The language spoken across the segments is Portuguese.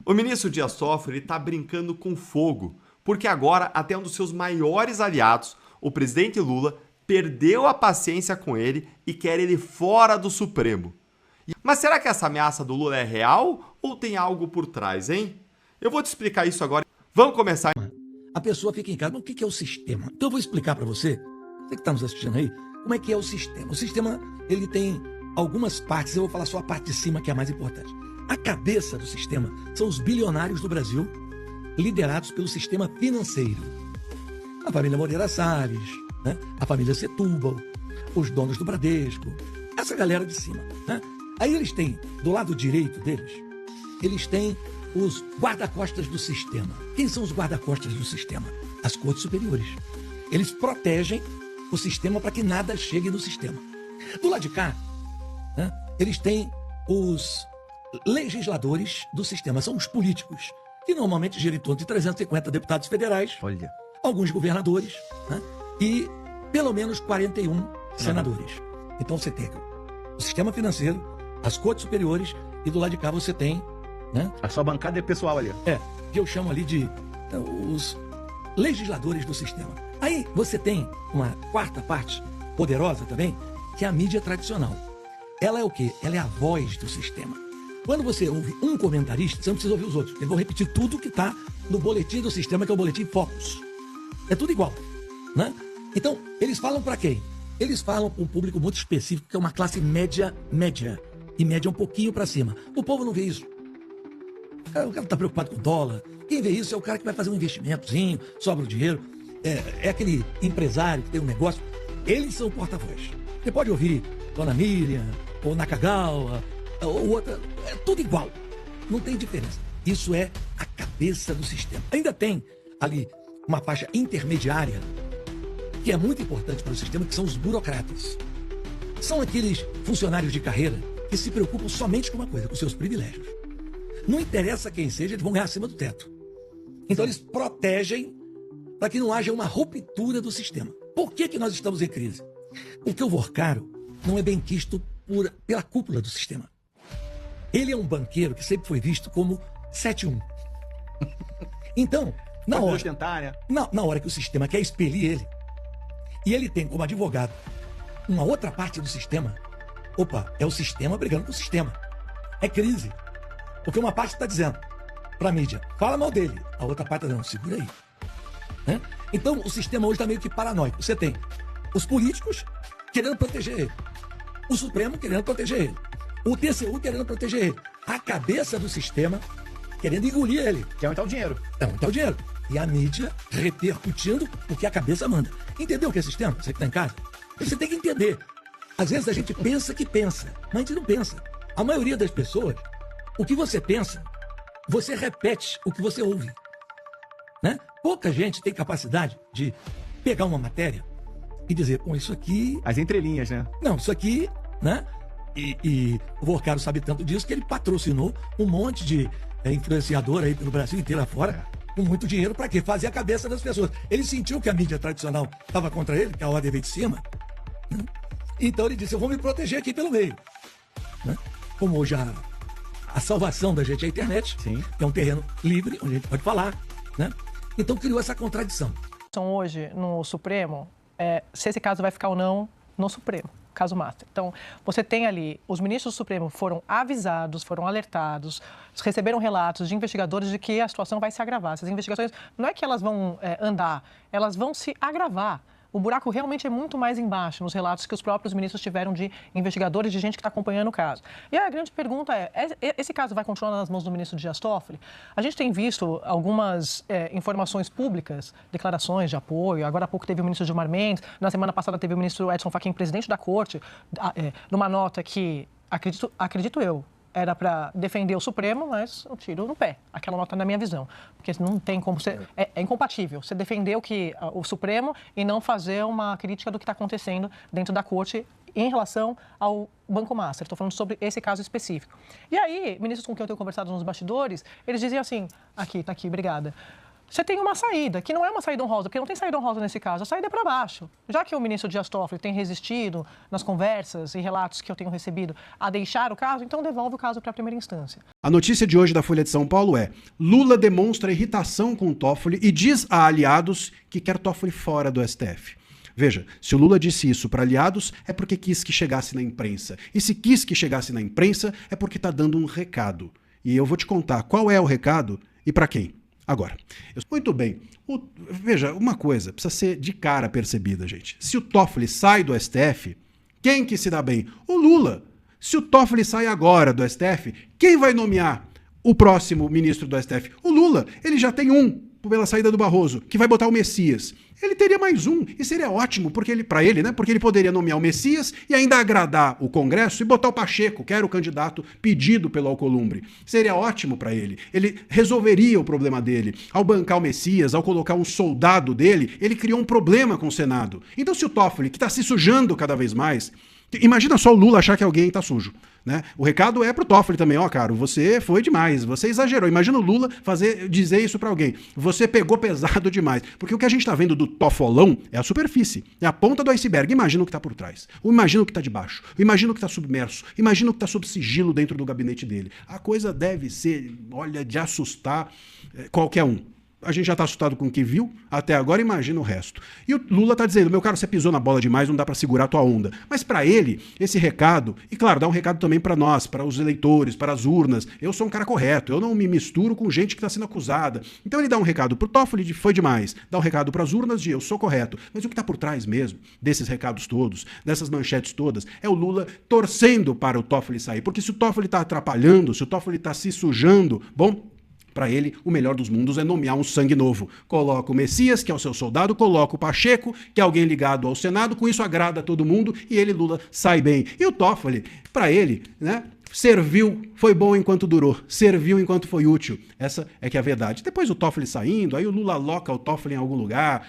O ministro Dias Toffoli está brincando com fogo, porque agora até um dos seus maiores aliados, o presidente Lula, perdeu a paciência com ele e quer ele fora do Supremo. Mas será que essa ameaça do Lula é real ou tem algo por trás, hein? Eu vou te explicar isso agora. Vamos começar. A pessoa fica em casa, mas o que é o sistema? Então eu vou explicar para você, você que está nos assistindo aí, como é que é o sistema. O sistema, ele tem algumas partes, eu vou falar só a parte de cima que é a mais importante. A cabeça do sistema são os bilionários do Brasil, liderados pelo sistema financeiro. A família Moreira Salles, né? A família Setúbal, os donos do Bradesco, essa galera de cima. Né? Aí eles têm, do lado direito deles, eles têm os guarda-costas do sistema. Quem são os guarda-costas do sistema? As cortes superiores. Eles protegem o sistema para que nada chegue no sistema. Do lado de cá, né? Eles têm os legisladores do sistema, são os políticos, que normalmente giram em torno de 350 deputados federais, alguns governadores, né? E pelo menos 41 senadores. Então você tem o sistema financeiro, as cortes superiores e do lado de cá você tem, né? A sua bancada é pessoal ali. Que eu chamo ali de os legisladores do sistema. Aí você tem uma quarta parte poderosa também, que é a mídia tradicional. Ela é o quê? Ela é a voz do sistema. Quando você ouve um comentarista, você não precisa ouvir os outros. Eles vão repetir tudo que está no boletim do sistema, que é o boletim Focus. É tudo igual, né? Então, eles falam para quem? Eles falam para um público muito específico, que é uma classe média. E média um pouquinho para cima. O povo não vê isso. O cara está preocupado com o dólar. Quem vê isso é o cara que vai fazer um investimentozinho, sobra o dinheiro. É aquele empresário que tem um negócio. Eles são o porta-voz. Você pode ouvir Dona Miriam, ou Nakagawa, ou outra. É tudo igual. Não tem diferença. Isso é a cabeça do sistema. Ainda tem ali uma faixa intermediária, que é muito importante para o sistema, que são os burocratas. São aqueles funcionários de carreira que se preocupam somente com uma coisa, com seus privilégios. Não interessa quem seja, eles vão ganhar acima do teto. Então eles protegem para que não haja uma ruptura do sistema. Por que nós estamos em crise? Porque o Vorcaro não é bem quisto pela cúpula do sistema. Ele é um banqueiro que sempre foi visto como 7-1. Então, na hora que o sistema quer expelir ele, e ele tem como advogado uma outra parte do sistema, é o sistema brigando com o sistema. É crise. Porque uma parte está dizendo para a mídia, fala mal dele. A outra parte está dizendo, segura aí. Né? Então, o sistema hoje está meio que paranoico. Você tem os políticos querendo proteger ele. O Supremo querendo proteger ele. O TCU querendo proteger ele. A cabeça do sistema querendo engolir ele. Que é aumentar o dinheiro. É aumentar o dinheiro. E a mídia repercutindo o que a cabeça manda. Entendeu o que é sistema? Você que está em casa? Você tem que entender. Às vezes a gente pensa que pensa, mas a gente não pensa. A maioria das pessoas, o que você pensa, você repete o que você ouve. Né? Pouca gente tem capacidade de pegar uma matéria e dizer, isso aqui... As entrelinhas, né? Não, isso aqui, né? E o Vorcaro sabe tanto disso que ele patrocinou um monte de influenciador aí pelo Brasil inteiro afora, com muito dinheiro, para quê? Fazer a cabeça das pessoas. Ele sentiu que a mídia tradicional estava contra ele, que a ordem veio de cima, né? Então ele disse, eu vou me proteger aqui pelo meio. Né? Como hoje a salvação da gente é a internet, sim, que é um terreno livre, onde a gente pode falar, né? Então criou essa contradição. Hoje, no Supremo, se esse caso vai ficar ou não no Supremo, caso Master. Então, você tem ali, os ministros do Supremo foram avisados, foram alertados, receberam relatos de investigadores de que a situação vai se agravar. Essas investigações, não é que elas vão andar, elas vão se agravar. O buraco realmente é muito mais embaixo nos relatos que os próprios ministros tiveram de investigadores, de gente que está acompanhando o caso. E a grande pergunta esse caso vai continuar nas mãos do ministro Dias Toffoli? A gente tem visto algumas informações públicas, declarações de apoio. Agora há pouco teve o ministro Gilmar Mendes, na semana passada teve o ministro Edson Fachin, presidente da Corte, numa nota que, acredito eu, era para defender o Supremo, mas um tiro no pé. Aquela nota na minha visão. Porque não tem como ser... É incompatível você defender o Supremo e não fazer uma crítica do que está acontecendo dentro da Corte em relação ao Banco Master. Estou falando sobre esse caso específico. E aí, ministros com quem eu tenho conversado nos bastidores, eles diziam assim, está aqui, obrigada. você tem uma saída, que não é uma saída honrosa, porque não tem saída honrosa nesse caso, a saída é para baixo. Já que o ministro Dias Toffoli tem resistido nas conversas e relatos que eu tenho recebido a deixar o caso, então devolve o caso para a primeira instância. A notícia de hoje da Folha de São Paulo é: Lula demonstra irritação com Toffoli e diz a aliados que quer Toffoli fora do STF. Veja, se o Lula disse isso para aliados, é porque quis que chegasse na imprensa. E se quis que chegasse na imprensa, é porque está dando um recado. E eu vou te contar qual é o recado e para quem. Agora, muito bem, veja, uma coisa precisa ser de cara percebida, gente. Se o Toffoli sai do STF, quem que se dá bem? O Lula. Se o Toffoli sai agora do STF, quem vai nomear o próximo ministro do STF? O Lula. Ele já tem um, pela saída do Barroso, que vai botar o Messias. Ele teria mais um, e seria ótimo para ele, né? Porque ele poderia nomear o Messias e ainda agradar o Congresso e botar o Pacheco, que era o candidato pedido pelo Alcolumbre. Seria ótimo para ele. Ele resolveria o problema dele. Ao bancar o Messias, ao colocar um soldado dele, ele criou um problema com o Senado. Então, se o Toffoli, que está se sujando cada vez mais, imagina só o Lula achar que alguém está sujo, né? O recado é pro Toffoli também, ó, cara, você foi demais, você exagerou. Imagina o Lula dizer isso para alguém. Você pegou pesado demais. Porque o que a gente tá vendo do Toffolão é a superfície, é a ponta do iceberg. Imagina o que tá por trás. Imagina o que tá debaixo. Imagina o que tá submerso. Imagina o que tá sob sigilo dentro do gabinete dele. A coisa deve ser, olha, de assustar qualquer um. A gente já está assustado com o que viu até agora, imagina o resto. E o Lula está dizendo, meu caro, você pisou na bola demais, não dá para segurar a tua onda. Mas para ele, esse recado, e claro, dá um recado também para nós, para os eleitores, para as urnas. Eu sou um cara correto, eu não me misturo com gente que está sendo acusada. Então ele dá um recado para o Toffoli de foi demais, dá um recado para as urnas de eu sou correto. Mas o que está por trás mesmo desses recados todos, dessas manchetes todas, é o Lula torcendo para o Toffoli sair. Porque se o Toffoli está atrapalhando, se o Toffoli está se sujando, bom, para ele, o melhor dos mundos é nomear um sangue novo. Coloca o Messias, que é o seu soldado, coloca o Pacheco, que é alguém ligado ao Senado, com isso agrada a todo mundo e ele, Lula, sai bem. E o Toffoli, para ele, né, serviu, foi bom enquanto durou, serviu enquanto foi útil. Essa é que é a verdade. Depois o Toffoli saindo, aí o Lula aloca o Toffoli em algum lugar.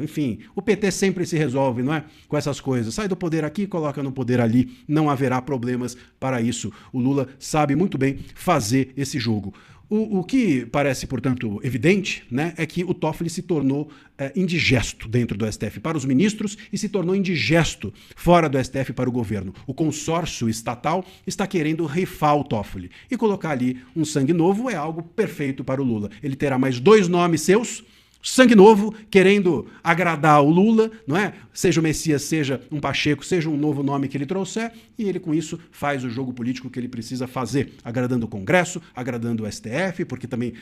Enfim, o PT sempre se resolve, não é? Com essas coisas. Sai do poder aqui, coloca no poder ali. Não haverá problemas para isso. O Lula sabe muito bem fazer esse jogo. O que parece, portanto, evidente, né, é que o Toffoli se tornou indigesto dentro do STF para os ministros e se tornou indigesto fora do STF para o governo. O consórcio estatal está querendo rifar o Toffoli. E colocar ali um sangue novo é algo perfeito para o Lula. Ele terá mais 2 nomes seus, sangue novo, querendo agradar o Lula, não é? Seja o Messias, seja um Pacheco, seja um novo nome que ele trouxer, e ele com isso faz o jogo político que ele precisa fazer, agradando o Congresso, agradando o STF, porque também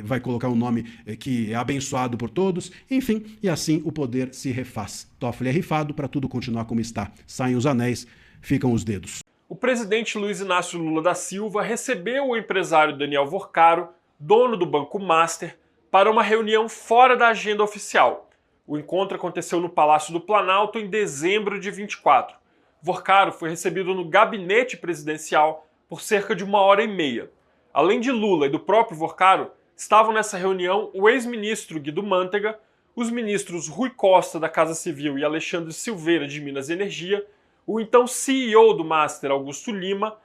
vai colocar um nome que é abençoado por todos, enfim, e assim o poder se refaz. Toffoli é rifado para tudo continuar como está. Saem os anéis, ficam os dedos. O presidente Luiz Inácio Lula da Silva recebeu o empresário Daniel Vorcaro, dono do Banco Master, para uma reunião fora da agenda oficial. O encontro aconteceu no Palácio do Planalto em dezembro de 24. Vorcaro foi recebido no gabinete presidencial por cerca de 1h30. Além de Lula e do próprio Vorcaro, estavam nessa reunião o ex-ministro Guido Mantega, os ministros Rui Costa da Casa Civil e Alexandre Silveira de Minas e Energia, o então CEO do Master Augusto Lima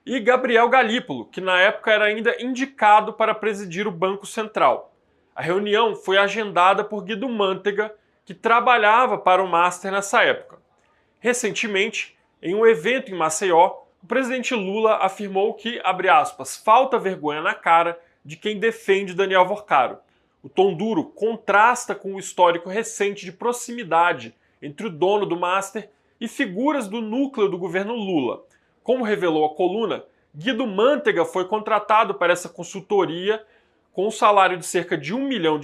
e Gabriel Galípolo, que na época era ainda indicado para presidir o Banco Central. A reunião foi agendada por Guido Mantega, que trabalhava para o Master nessa época. Recentemente, em um evento em Maceió, o presidente Lula afirmou que, abre aspas, falta vergonha na cara de quem defende Daniel Vorcaro. O tom duro contrasta com o histórico recente de proximidade entre o dono do Master e figuras do núcleo do governo Lula. Como revelou a coluna, Guido Mantega foi contratado para essa consultoria com um salário de cerca de R$1 milhão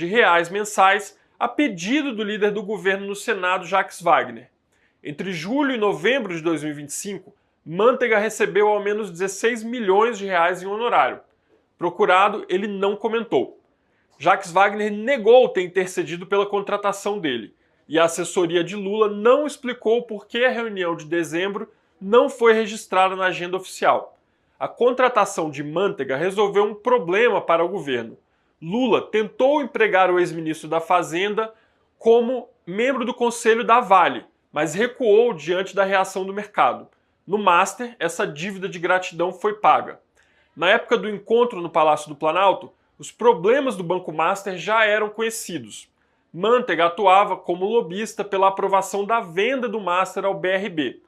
mensais, a pedido do líder do governo no Senado, Jacques Wagner. Entre julho e novembro de 2025, Mantega recebeu ao menos R$16 milhões em honorário. Procurado, ele não comentou. Jacques Wagner negou ter intercedido pela contratação dele, e a assessoria de Lula não explicou por que a reunião de dezembro não foi registrada na agenda oficial. A contratação de Mantega resolveu um problema para o governo. Lula tentou empregar o ex-ministro da Fazenda como membro do conselho da Vale, mas recuou diante da reação do mercado. No Master, essa dívida de gratidão foi paga. Na época do encontro no Palácio do Planalto, os problemas do Banco Master já eram conhecidos. Manteiga atuava como lobista pela aprovação da venda do Master ao BRB.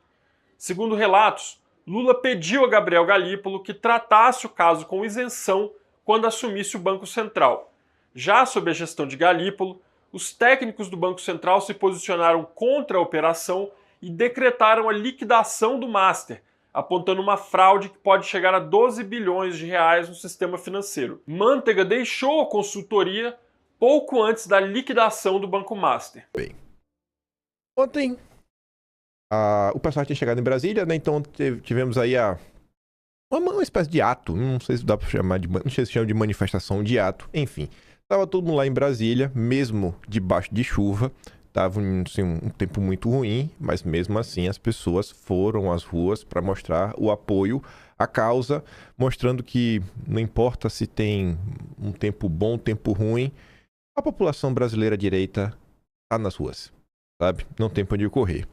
Segundo relatos, Lula pediu a Gabriel Galípolo que tratasse o caso com isenção quando assumisse o Banco Central. Já sob a gestão de Galípolo, os técnicos do Banco Central se posicionaram contra a operação e decretaram a liquidação do Master, apontando uma fraude que pode chegar a 12 bilhões de reais no sistema financeiro. Manteiga deixou a consultoria pouco antes da liquidação do Banco Master. Ontem, o pessoal tinha chegado em Brasília, né? Então tivemos aí uma espécie de ato, não sei se dá para chamar não sei se chama de manifestação, de ato, enfim. Tava todo mundo lá em Brasília, mesmo debaixo de chuva. Tava assim, um tempo muito ruim, mas mesmo assim as pessoas foram às ruas para mostrar o apoio à causa, mostrando que não importa se tem um tempo bom, um tempo ruim, a população brasileira direita tá nas ruas, sabe? Não tem pra onde correr.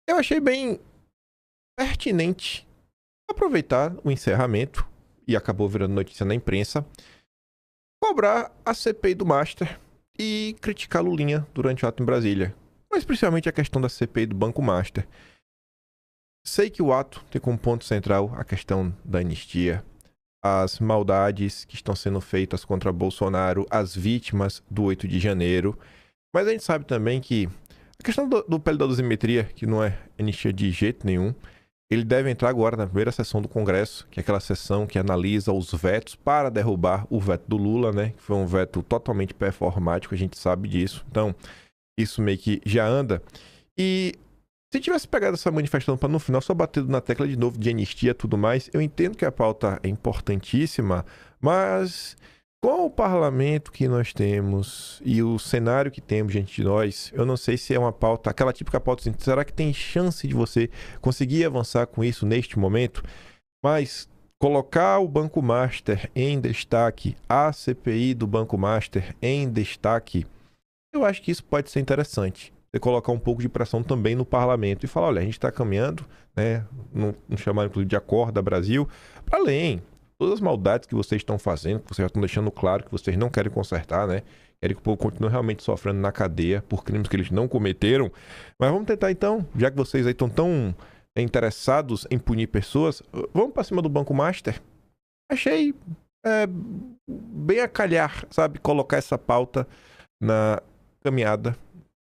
Eu achei bem pertinente aproveitar o encerramento, e acabou virando notícia na imprensa, cobrar a CPI do Master e criticar Lulinha durante o ato em Brasília. Mas principalmente a questão da CPI do Banco Master. Sei que o ato tem como ponto central a questão da anistia, as maldades que estão sendo feitas contra Bolsonaro, as vítimas do 8 de janeiro. Mas a gente sabe também que a questão do PL da dosimetria, que não é anistia de jeito nenhum, ele deve entrar agora na primeira sessão do Congresso, que é aquela sessão que analisa os vetos para derrubar o veto do Lula, né? Que foi um veto totalmente performático, a gente sabe disso. Então, isso meio que já anda. E se tivesse pegado essa manifestação para no final só bater na tecla de novo de anistia e tudo mais, eu entendo que a pauta é importantíssima, mas com o parlamento que nós temos e o cenário que temos diante de nós, eu não sei se é uma pauta, aquela típica pauta assim, será que tem chance de você conseguir avançar com isso neste momento? Mas colocar o Banco Master em destaque, a CPI do Banco Master em destaque, eu acho que isso pode ser interessante. Você colocar um pouco de pressão também no parlamento e falar, olha, a gente está caminhando, né, não chamar inclusive de Acorda Brasil, para além. Todas as maldades que vocês estão fazendo, que vocês já estão deixando claro que vocês não querem consertar, né? Querem que o povo continue realmente sofrendo na cadeia por crimes que eles não cometeram. Mas vamos tentar então, já que vocês aí estão tão interessados em punir pessoas, vamos para cima do Banco Master. Achei bem a calhar, sabe? Colocar essa pauta na caminhada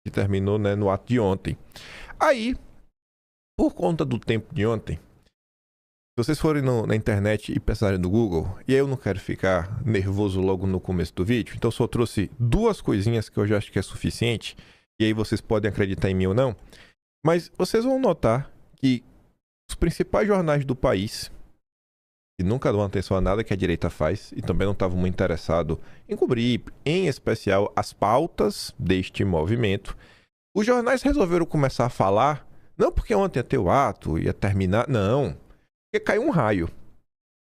que terminou, né, no ato de ontem. Aí, por conta do tempo de ontem, se vocês forem na internet e pensarem no Google, e aí eu não quero ficar nervoso logo no começo do vídeo, então só trouxe duas coisinhas que eu já acho que é suficiente, e aí vocês podem acreditar em mim ou não, mas vocês vão notar que os principais jornais do país, que nunca dão atenção a nada que a direita faz, e também não estavam muito interessados em cobrir, em especial, as pautas deste movimento, os jornais resolveram começar a falar, não porque ontem ia ter o ato, ia terminar, não. Porque caiu um raio.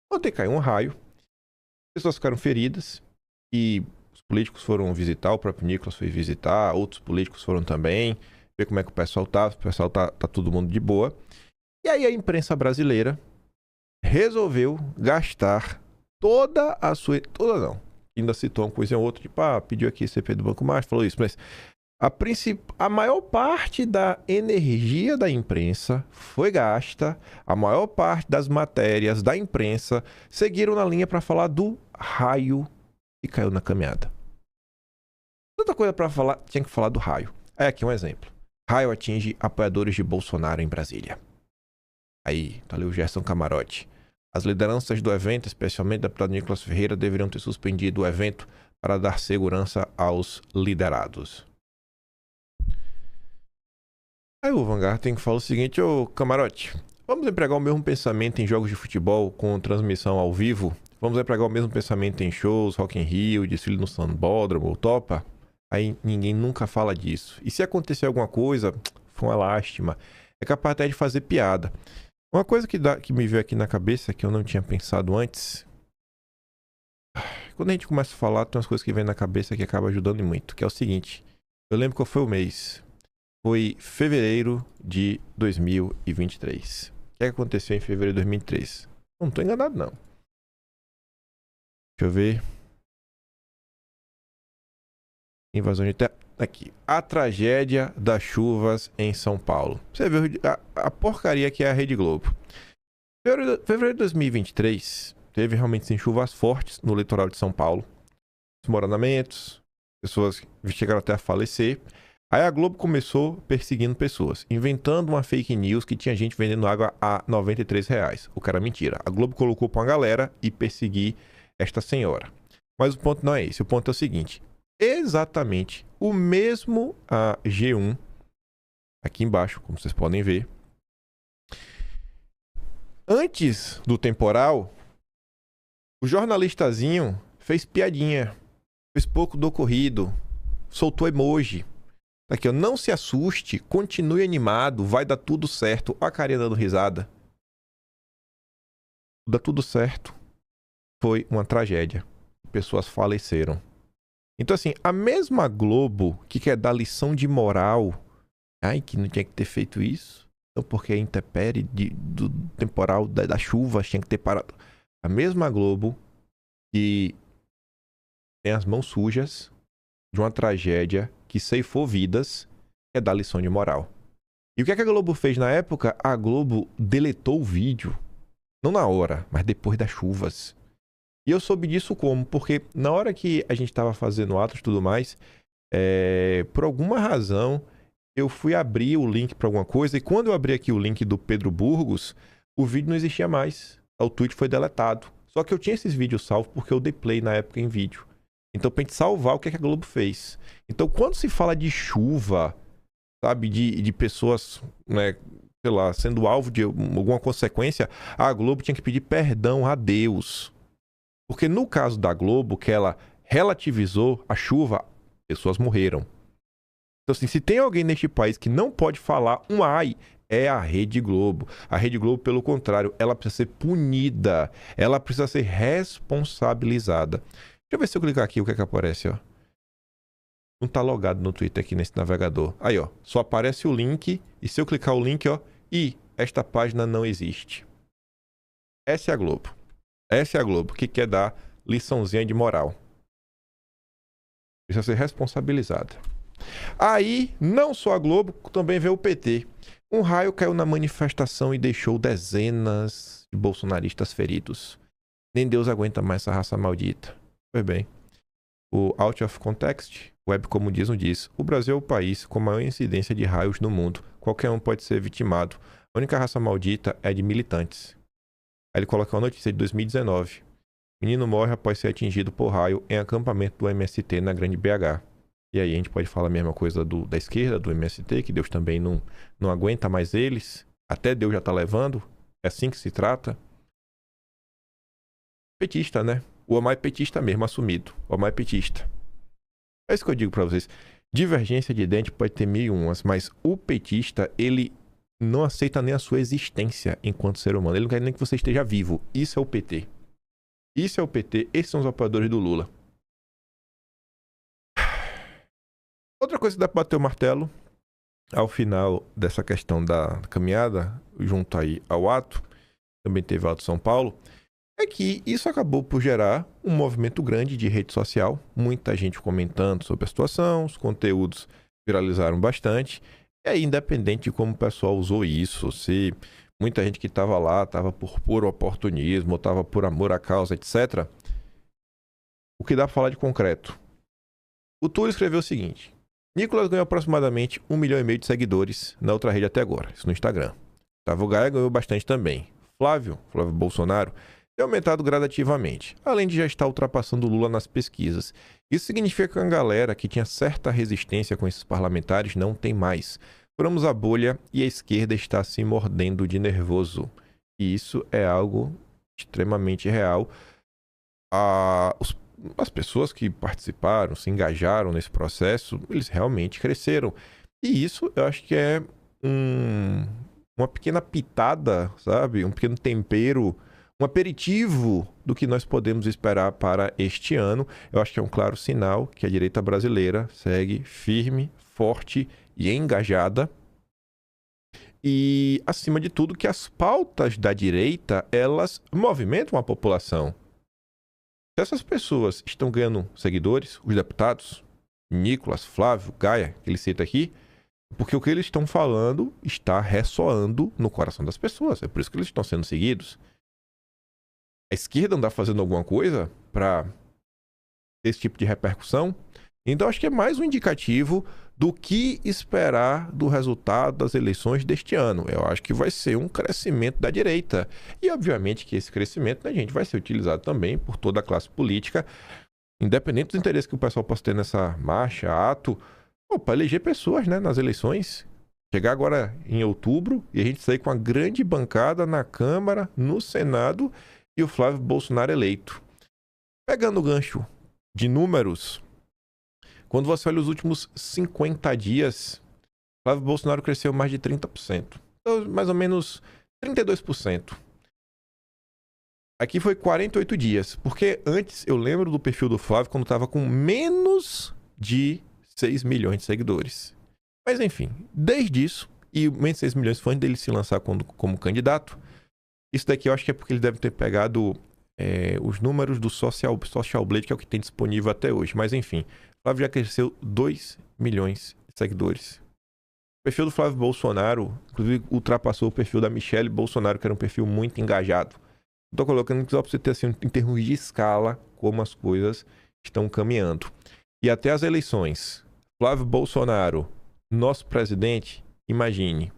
Ontem caiu um raio. Pessoas ficaram feridas. E os políticos foram visitar. O próprio Nicolas foi visitar. Outros políticos foram também. Ver como é que o pessoal tá. O pessoal tá todo mundo de boa. E aí a imprensa brasileira resolveu gastar toda a sua... Toda não. Ainda citou uma coisa ou outra. Tipo, pediu aqui CPI do Banco Master. Falou isso. Mas a maior parte da energia da imprensa foi gasta, a maior parte das matérias da imprensa seguiram na linha para falar do raio que caiu na caminhada. Tanta coisa para falar, tinha que falar do raio. Aí aqui um exemplo. Raio atinge apoiadores de Bolsonaro em Brasília. Aí, tá ali o Gerson Camarote. As lideranças do evento, especialmente o deputado Nicolas Ferreira, deveriam ter suspendido o evento para dar segurança aos liderados. Aí o Vanguard tem que falar o seguinte, ô Camarote, vamos empregar o mesmo pensamento em jogos de futebol com transmissão ao vivo? Vamos empregar o mesmo pensamento em shows, Rock in Rio, desfile no Sambódromo, topa? Aí ninguém nunca fala disso. E se acontecer alguma coisa, foi uma lástima. É capaz até de fazer piada. Uma coisa que me veio aqui na cabeça, que eu não tinha pensado antes... Quando a gente começa a falar, tem umas coisas que vem na cabeça que acaba ajudando muito, que é o seguinte. Eu lembro qual foi o mês. Foi fevereiro de 2023. O que aconteceu em fevereiro de 2023? Não estou enganado, não. Deixa eu ver. Invasão de terra. Aqui. A tragédia das chuvas em São Paulo. Você vê a porcaria que é a Rede Globo. Fevereiro de 2023, teve realmente sim, chuvas fortes no litoral de São Paulo. Desmoronamentos, pessoas chegaram até a falecer. Aí a Globo começou perseguindo pessoas, inventando uma fake news que tinha gente vendendo água a R$93. O cara mentira. A Globo colocou pra uma galera e perseguir esta senhora. Mas o ponto não é esse. O ponto é o seguinte. Exatamente o mesmo G1, aqui embaixo, como vocês podem ver. Antes do temporal, o jornalistazinho fez piadinha, fez pouco do ocorrido, soltou emoji. Aqui, ó, não se assuste, continue animado, vai dar tudo certo. A carinha dando risada. Dá tudo certo. Foi uma tragédia. Pessoas faleceram. Então, assim, a mesma Globo que quer dar lição de moral, ai, que não tinha que ter feito isso, então porque a intempérie do temporal da chuva tinha que ter parado. A mesma Globo que tem as mãos sujas de uma tragédia que ceifou vidas, quer dar lição de moral. E o que é que a Globo fez na época? A Globo deletou o vídeo. Não na hora, mas depois das chuvas. E eu soube disso como? Porque na hora que a gente estava fazendo atos e tudo mais, por alguma razão, eu fui abrir o link para alguma coisa, e quando eu abri aqui o link do Pedro Burgos, o vídeo não existia mais. O tweet foi deletado. Só que eu tinha esses vídeos salvos porque eu dei play na época em vídeo. Então, pra gente salvar o que é que a Globo fez. Então, quando se fala de chuva, sabe, de pessoas, né, sei lá, sendo alvo de alguma consequência, a Globo tinha que pedir perdão a Deus. Porque no caso da Globo, que ela relativizou a chuva, pessoas morreram. Então, assim, se tem alguém neste país que não pode falar um ai, é a Rede Globo. A Rede Globo, pelo contrário, ela precisa ser punida. Ela precisa ser responsabilizada. Deixa eu ver se eu clicar aqui o que é que aparece, ó. Não tá logado no Twitter aqui nesse navegador. Aí, ó. Só aparece o link. E se eu clicar o link, ó. E esta página não existe. Essa é a Globo. Essa é a Globo que quer dar liçãozinha de moral. Precisa ser responsabilizada. Aí, não só a Globo, também veio o PT. Um raio caiu na manifestação e deixou dezenas de bolsonaristas feridos. Nem Deus aguenta mais essa raça maldita. Pois bem, o Out of Context, Web Comunismo diz: o Brasil é o país com maior incidência de raios no mundo. Qualquer um pode ser vitimado. A única raça maldita é de militantes. Aí ele coloca uma notícia de 2019. Menino morre após ser atingido por raio em acampamento do MST na Grande BH. E aí a gente pode falar a mesma coisa da esquerda, do MST, que Deus também não aguenta mais eles. Até Deus já tá levando. É assim que se trata. Petista, né? O Omar é petista mesmo, assumido. O Omar é petista. É isso que eu digo pra vocês. Divergência de dente pode ter mil e umas, mas o petista, ele não aceita nem a sua existência enquanto ser humano. Ele não quer nem que você esteja vivo. Isso é o PT. Isso é o PT. Esses são os apoiadores do Lula. Outra coisa que dá pra bater o martelo ao final dessa questão da caminhada, junto aí ao ato, também teve o ato de São Paulo, é que isso acabou por gerar um movimento grande de rede social, muita gente comentando sobre a situação, os conteúdos viralizaram bastante, e aí, independente de como o pessoal usou isso, se muita gente que estava lá estava por puro oportunismo, estava por amor à causa, etc., o que dá para falar de concreto? O Túlio escreveu o seguinte: Nicolas ganhou aproximadamente 1,5 milhão de seguidores na outra rede até agora, isso no Instagram. Otávio Gaia ganhou bastante também. Flávio Bolsonaro, tem aumentado gradativamente, além de já estar ultrapassando o Lula nas pesquisas. Isso significa que a galera que tinha certa resistência com esses parlamentares não tem mais. Furamos a bolha e a esquerda está se mordendo de nervoso. E isso é algo extremamente real. As pessoas que participaram, se engajaram nesse processo, eles realmente cresceram. E isso eu acho que é uma pequena pitada, sabe? Um pequeno tempero, um aperitivo do que nós podemos esperar para este ano. Eu acho que é um claro sinal que a direita brasileira segue firme, forte e engajada. E, acima de tudo, que as pautas da direita, elas movimentam a população. Se essas pessoas estão ganhando seguidores, os deputados, Nicolas, Flávio, Gaia, que ele cita aqui, porque o que eles estão falando está ressoando no coração das pessoas. É por isso que eles estão sendo seguidos. A esquerda não está fazendo alguma coisa para ter esse tipo de repercussão. Então, acho que é mais um indicativo do que esperar do resultado das eleições deste ano. Eu acho que vai ser um crescimento da direita. E, obviamente, que esse crescimento, né, gente, vai ser utilizado também por toda a classe política, independente dos interesses que o pessoal possa ter nessa marcha, ato, para eleger pessoas, né, nas eleições. Chegar agora em outubro e a gente sair com uma grande bancada na Câmara, no Senado e o Flávio Bolsonaro eleito. Pegando o gancho de números, quando você olha os últimos 50 dias, Flávio Bolsonaro cresceu mais de 30%. Então, mais ou menos 32%. Aqui foi 48 dias, porque antes eu lembro do perfil do Flávio quando estava com menos de 6 milhões de seguidores. Mas enfim, desde isso, e menos de 6 milhões foi antes dele se lançar como candidato, isso daqui eu acho que é porque ele deve ter pegado os números do Social Blade, que é o que tem disponível até hoje. Mas enfim, o Flávio já cresceu 2 milhões de seguidores. O perfil do Flávio Bolsonaro, inclusive, ultrapassou o perfil da Michelle Bolsonaro, que era um perfil muito engajado. Estou colocando só para você ter, assim, em termos de escala, como as coisas estão caminhando. E até as eleições, Flávio Bolsonaro, nosso presidente, imagine.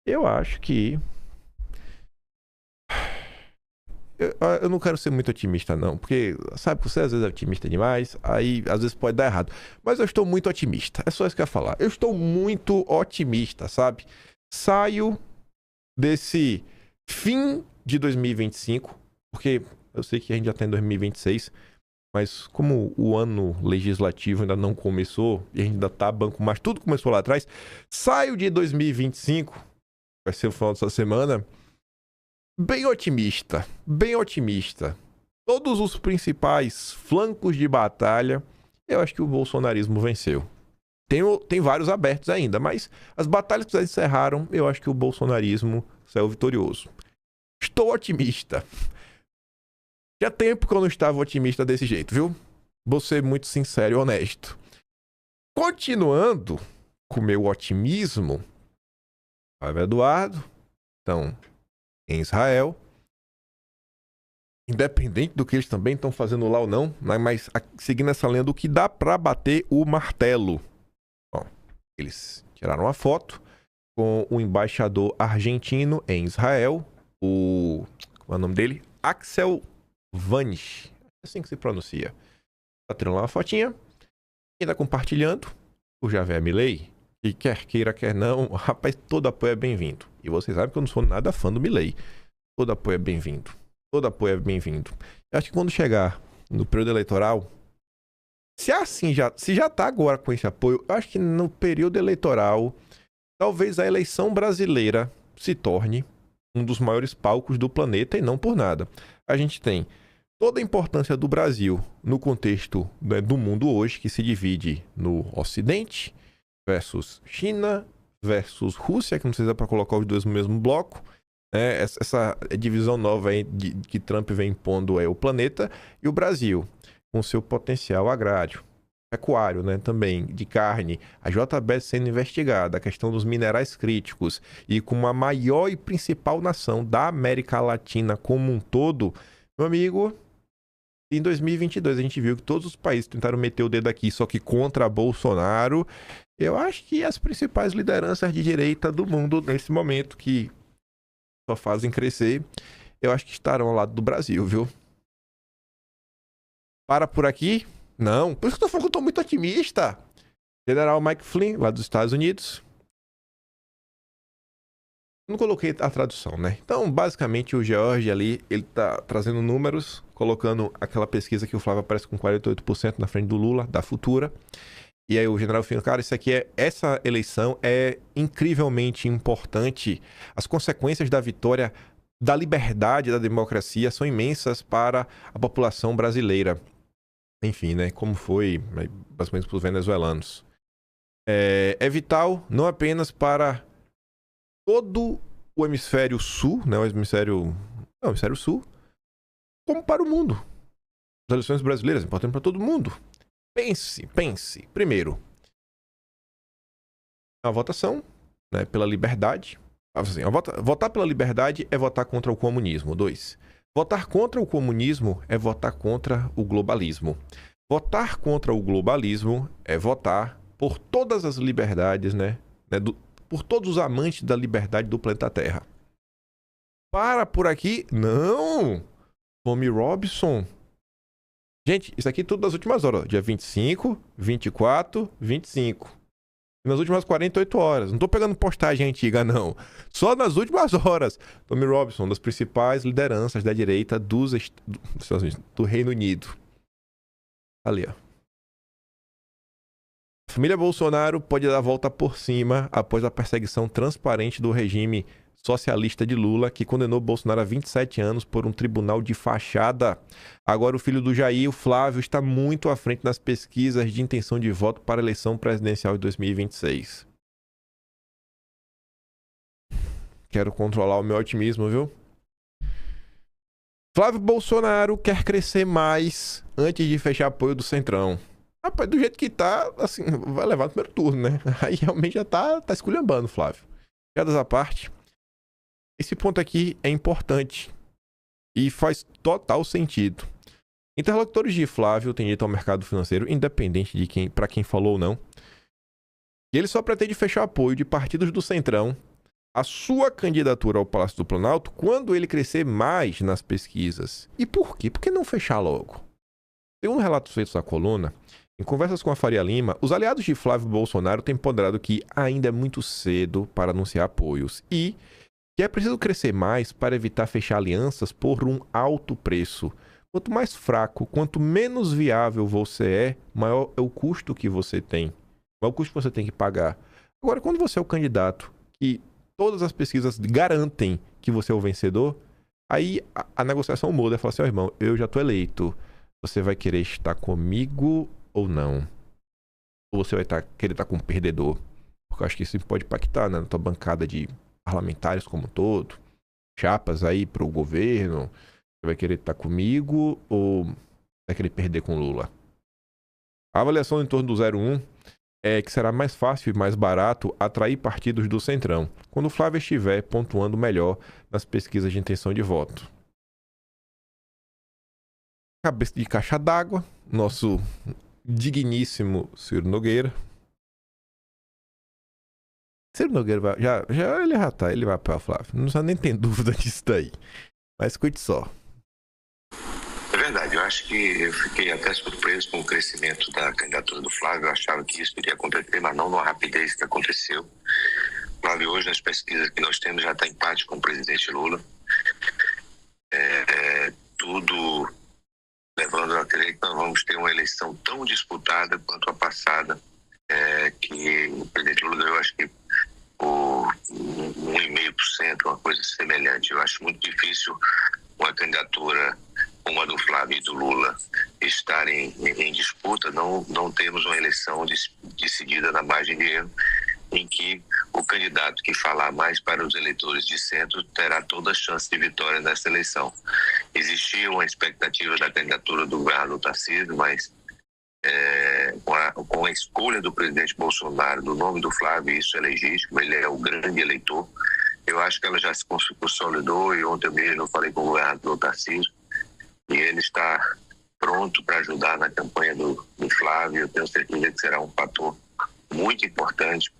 Eu acho que... Eu não quero ser muito otimista, não. Porque, sabe, você às vezes é otimista demais, aí às vezes pode dar errado. Mas eu estou muito otimista. É só isso que eu ia falar. Eu estou muito otimista, sabe? Saio desse fim de 2025, porque eu sei que a gente já está em 2026, mas como o ano legislativo ainda não começou, e a gente ainda tá banco, mas tudo começou lá atrás, saio de 2025, vai ser o final dessa semana, bem otimista, bem otimista. Todos os principais flancos de batalha, eu acho que o bolsonarismo venceu. Tem vários abertos ainda, mas as batalhas que já encerraram, eu acho que o bolsonarismo saiu vitorioso. Estou otimista. Tinha tempo que eu não estava otimista desse jeito, viu? Vou ser muito sincero e honesto. Continuando com o meu otimismo, Flávio Eduardo, então, em Israel, independente do que eles também estão fazendo lá ou não, mas seguindo essa lenda, o que dá para bater o martelo? Ó, eles tiraram uma foto com o embaixador argentino em Israel, como é o nome dele? Axel Vanish, assim que se pronuncia. Tá tirando lá uma fotinha. Quem tá compartilhando? O Javier Milei. E quer queira, quer não, rapaz, todo apoio é bem-vindo. E vocês sabem que eu não sou nada fã do Milei. Todo apoio é bem-vindo. Todo apoio é bem-vindo. Eu acho que quando chegar no período eleitoral, se já tá agora com esse apoio, eu acho que no período eleitoral, talvez a eleição brasileira se torne um dos maiores palcos do planeta, e não por nada. A gente tem toda a importância do Brasil no contexto, né, do mundo hoje, que se divide no Ocidente versus China versus Rússia, que não precisa para colocar os dois no mesmo bloco. Essa divisão nova aí que Trump vem impondo o planeta, e o Brasil, com seu potencial agrário, pecuário, né, também, de carne, a JBS sendo investigada, a questão dos minerais críticos, e com a maior e principal nação da América Latina como um todo, meu amigo, em 2022 a gente viu que todos os países tentaram meter o dedo aqui, só que contra Bolsonaro. Eu acho que as principais lideranças de direita do mundo, nesse momento, que só fazem crescer, eu acho que estarão ao lado do Brasil, viu? Para por aqui? Não, por isso que eu tô falando que eu tô muito otimista. General Mike Flynn, lá dos Estados Unidos. Não coloquei a tradução, né? Então, basicamente, o George ali, ele tá trazendo números, colocando aquela pesquisa que o Flávio aparece com 48% na frente do Lula, da Futura. E aí o general Flynn, cara, essa eleição é incrivelmente importante. As consequências da vitória, da liberdade, da democracia são imensas para a população brasileira. Enfim, né? Como foi, basicamente, para os venezuelanos. É vital não apenas para todo o hemisfério sul, né? O hemisfério sul, como para o mundo. As eleições brasileiras, importante para todo mundo. Pense. Primeiro, a votação, né, pela liberdade. Assim, votar pela liberdade é votar contra o comunismo. 2. Votar contra o comunismo é votar contra o globalismo. Votar contra o globalismo é votar por todas as liberdades, né? Por todos os amantes da liberdade do planeta Terra. Para por aqui. Não! Tommy Robinson. Gente, isso aqui é tudo das últimas horas. Dia 25, 24, 25. Nas últimas 48 horas. Não tô pegando postagem antiga, não. Só nas últimas horas. Tommy Robinson, das principais lideranças da direita do Reino Unido. Ali, ó. A família Bolsonaro pode dar a volta por cima após a perseguição transparente do regime socialista de Lula, que condenou Bolsonaro a 27 anos por um tribunal de fachada. Agora o filho do Jair, o Flávio, está muito à frente nas pesquisas de intenção de voto para a eleição presidencial de 2026. Quero controlar o meu otimismo, viu? Flávio Bolsonaro quer crescer mais antes de fechar apoio do Centrão. Rapaz, do jeito que tá, assim, vai levar no primeiro turno, né? Aí realmente já tá esculhambando, Flávio. Piadas à parte. Esse ponto aqui é importante e faz total sentido. Interlocutores de Flávio têm dito ao mercado financeiro, independente de para quem falou ou não, que ele só pretende fechar apoio de partidos do Centrão a sua candidatura ao Palácio do Planalto quando ele crescer mais nas pesquisas. E por quê? Por que não fechar logo? Segundo relatos feitos à coluna, em conversas com a Faria Lima, os aliados de Flávio Bolsonaro têm ponderado que ainda é muito cedo para anunciar apoios e que é preciso crescer mais para evitar fechar alianças por um alto preço. Quanto mais fraco, quanto menos viável você é, maior é o custo que você tem. Maior o custo que você tem que pagar. Agora, quando você é o candidato que todas as pesquisas garantem que você é o vencedor, aí a negociação muda. Fala assim, ó, irmão, eu já tô eleito. Você vai querer estar comigo ou não? Ou você vai querer estar com um perdedor? Porque eu acho que isso pode impactar, né, na tua bancada de parlamentares como um todo, chapas aí para o governo. Você vai querer estar comigo ou vai querer perder com Lula? A avaliação em torno do 0,1 é que será mais fácil e mais barato atrair partidos do Centrão quando o Flávio estiver pontuando melhor nas pesquisas de intenção de voto. Cabeça de caixa d'água, nosso digníssimo Ciro Nogueira. Ciro Nogueira ele vai apoiar o Flávio. Não precisa nem ter dúvida disso daí. Mas escute só. É verdade, eu acho que eu fiquei até surpreso com o crescimento da candidatura do Flávio. Eu achava que isso iria acontecer, mas não na rapidez que aconteceu. O Flávio hoje, nas pesquisas que nós temos, já está em empate com o presidente Lula. Tudo levando a crer que nós vamos ter uma eleição tão disputada quanto a passada, que o presidente Lula ganhou, acho que por 1,5%, uma coisa semelhante. Eu acho muito difícil uma candidatura como a do Flávio e do Lula estarem em disputa, não temos uma eleição decidida na margem de erro, em que o candidato que falar mais para os eleitores de centro terá toda a chance de vitória nessa eleição. Existia uma expectativa da candidatura do governador Tarcísio, mas com a escolha do presidente Bolsonaro do nome do Flávio, isso é legítimo, ele é o grande eleitor. Eu acho que ela já se consolidou e ontem mesmo eu falei com o governador Tarcísio e ele está pronto para ajudar na campanha do Flávio. Eu tenho certeza que será um fator muito importante,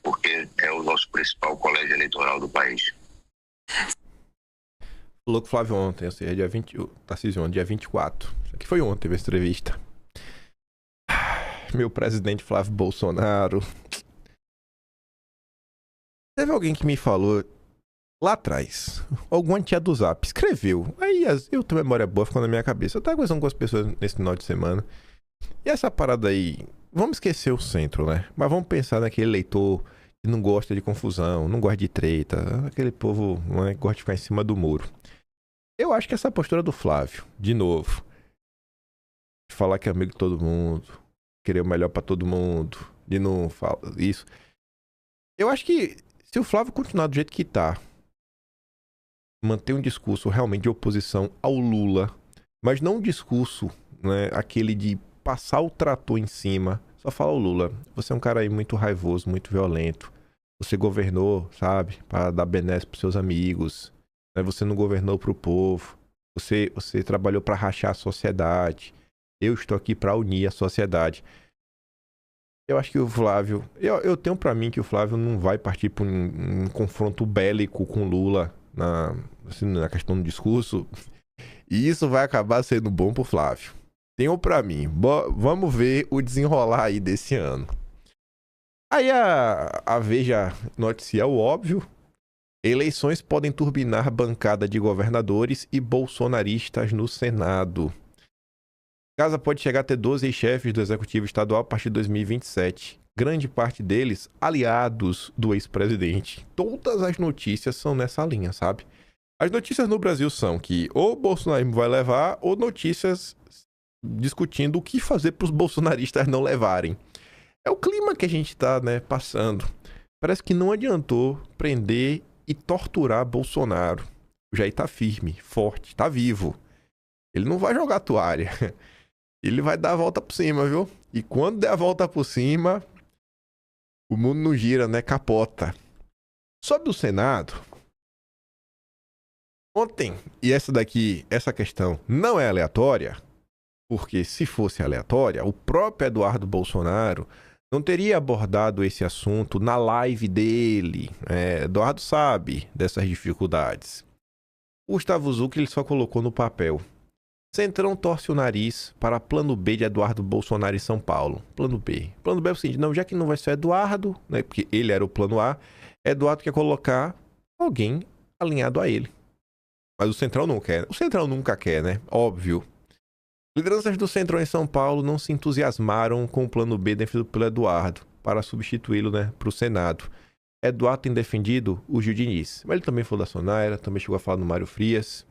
porque é o nosso principal colégio eleitoral do país. Falou com o Flávio ontem, ou seja, dia 20, Tarcísio ontem, dia 24. Isso aqui foi ontem, essa entrevista. Meu presidente Flávio Bolsonaro. Teve alguém que me falou lá atrás, alguma tia do Zap, escreveu. Aí eu tenho memória boa, ficou na minha cabeça. Eu tava conversando com as pessoas nesse final de semana. E essa parada aí, vamos esquecer o centro, né? Mas vamos pensar naquele eleitor que não gosta de confusão, não gosta de treta, aquele povo que gosta de ficar em cima do muro. Eu acho que essa postura do Flávio, de novo, de falar que é amigo de todo mundo, querer o melhor pra todo mundo, de não falar isso. Eu acho que se o Flávio continuar do jeito que tá, manter um discurso realmente de oposição ao Lula, mas não um discurso né, aquele de passar o trator em cima. Só fala o Lula, você é um cara aí muito raivoso, muito violento. Você governou, sabe, para dar benesse pros seus amigos. Né? Você não governou pro povo. Você trabalhou para rachar a sociedade. Eu estou aqui para unir a sociedade. Eu acho que o Flávio... Eu tenho para mim que o Flávio não vai partir para um confronto bélico com Lula na questão do discurso. E isso vai acabar sendo bom pro Flávio. Tenho para mim. Vamos ver o desenrolar aí desse ano. Aí a Veja noticia o óbvio. Eleições podem turbinar bancada de governadores e bolsonaristas no Senado. Casa pode chegar a ter 12 chefes do Executivo Estadual a partir de 2027. Grande parte deles aliados do ex-presidente. Todas as notícias são nessa linha, sabe? As notícias no Brasil são que ou o bolsonarismo vai levar, ou notícias discutindo o que fazer para os bolsonaristas não levarem. É o clima que a gente tá, né, passando. Parece que não adiantou prender e torturar Bolsonaro. O Jair tá firme, forte, tá vivo. Ele não vai jogar a toalha. Ele vai dar a volta por cima, viu? E quando der a volta por cima, o mundo não gira, né? Capota. Sobre o Senado, ontem, e essa questão não é aleatória, porque se fosse aleatória, o próprio Eduardo Bolsonaro não teria abordado esse assunto na live dele. Eduardo sabe dessas dificuldades. O Gustavo Zucchi ele só colocou no papel. Centrão torce o nariz para plano B de Eduardo Bolsonaro em São Paulo. Plano B. Plano B é o seguinte, não, já que não vai ser Eduardo, né, porque ele era o plano A, Eduardo quer colocar alguém alinhado a ele. Mas o Centrão não quer. O Centrão nunca quer, né? Óbvio. Lideranças do Centrão em São Paulo não se entusiasmaram com o plano B defendido pelo Eduardo para substituí-lo, né, para o Senado. Eduardo tem defendido o Gil Diniz, mas ele também falou da Sonaira, também chegou a falar no Mário Frias.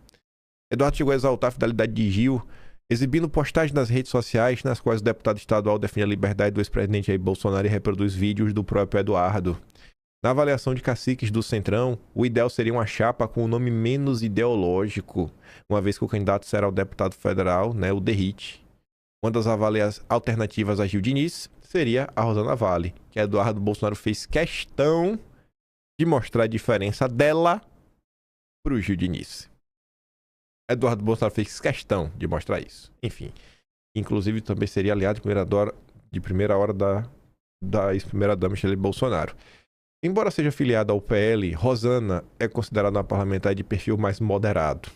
Eduardo chegou a exaltar a fidelidade de Gil, exibindo postagens nas redes sociais nas quais o deputado estadual defende a liberdade do ex-presidente Jair Bolsonaro e reproduz vídeos do próprio Eduardo. Na avaliação de caciques do Centrão, o ideal seria uma chapa com um nome menos ideológico, uma vez que o candidato será o deputado federal, né, o Derrite. Uma das alternativas a Gil Diniz seria a Rosana Vale, que Eduardo Bolsonaro fez questão de mostrar a diferença dela para o Gil Diniz. Eduardo Bolsonaro fez questão de mostrar isso. Enfim, inclusive também seria aliado de primeira hora da ex-primeira-dama Michele Bolsonaro. Embora seja afiliada ao PL, Rosana é considerada uma parlamentar de perfil mais moderado.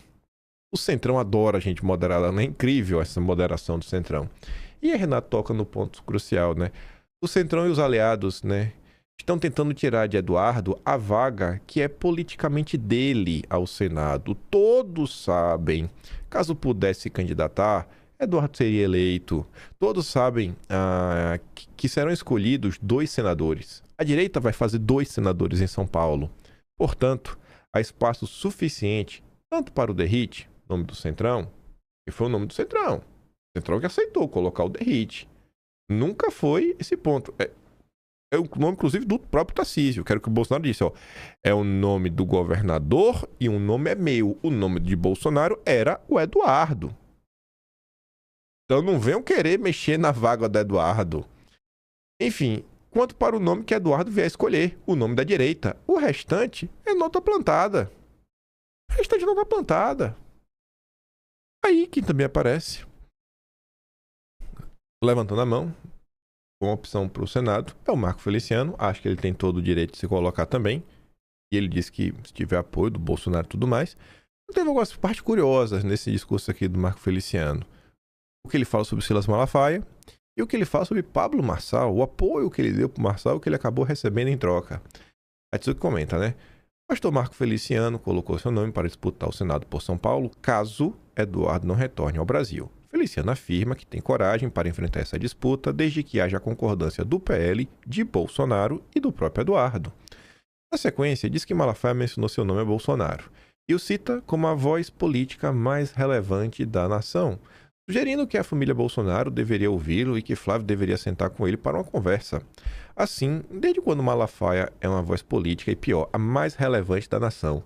O Centrão adora gente moderada, não é incrível essa moderação do Centrão. E a Renato toca no ponto crucial, né? O Centrão e os aliados, né, estão tentando tirar de Eduardo a vaga que é politicamente dele ao Senado. Todos sabem, caso pudesse se candidatar, Eduardo seria eleito. Todos sabem que serão escolhidos 2 senadores. A direita vai fazer 2 senadores em São Paulo. Portanto, há espaço suficiente tanto para o Derrite, nome do Centrão, que foi o nome do Centrão. O Centrão que aceitou colocar o Derrite. Nunca foi esse ponto. É o nome, inclusive, do próprio Tarcísio. Quero que o Bolsonaro disse, ó. É o nome do governador e um nome é meu. O nome de Bolsonaro era o Eduardo. Então não venham querer mexer na vaga do Eduardo. Enfim, quanto para o nome que Eduardo vier escolher, o nome da direita. O restante é nota plantada. O restante é nota plantada. Aí quem também aparece, levantando a mão, com opção para o Senado, é o Marco Feliciano. Acho que ele tem todo o direito de se colocar também. E ele disse que se tiver apoio do Bolsonaro e tudo mais. Tem algumas partes curiosas nesse discurso aqui do Marco Feliciano. O que ele fala sobre Silas Malafaia e o que ele fala sobre Pablo Marçal, o apoio que ele deu para o Marçal, que ele acabou recebendo em troca. A Tsuki comenta, né? O pastor Marco Feliciano colocou seu nome para disputar o Senado por São Paulo, caso Eduardo não retorne ao Brasil. Feliciano afirma que tem coragem para enfrentar essa disputa desde que haja a concordância do PL, de Bolsonaro e do próprio Eduardo. Na sequência, diz que Malafaia mencionou seu nome a Bolsonaro e o cita como a voz política mais relevante da nação, sugerindo que a família Bolsonaro deveria ouvi-lo e que Flávio deveria sentar com ele para uma conversa. Assim, desde quando Malafaia é uma voz política e, pior, a mais relevante da nação,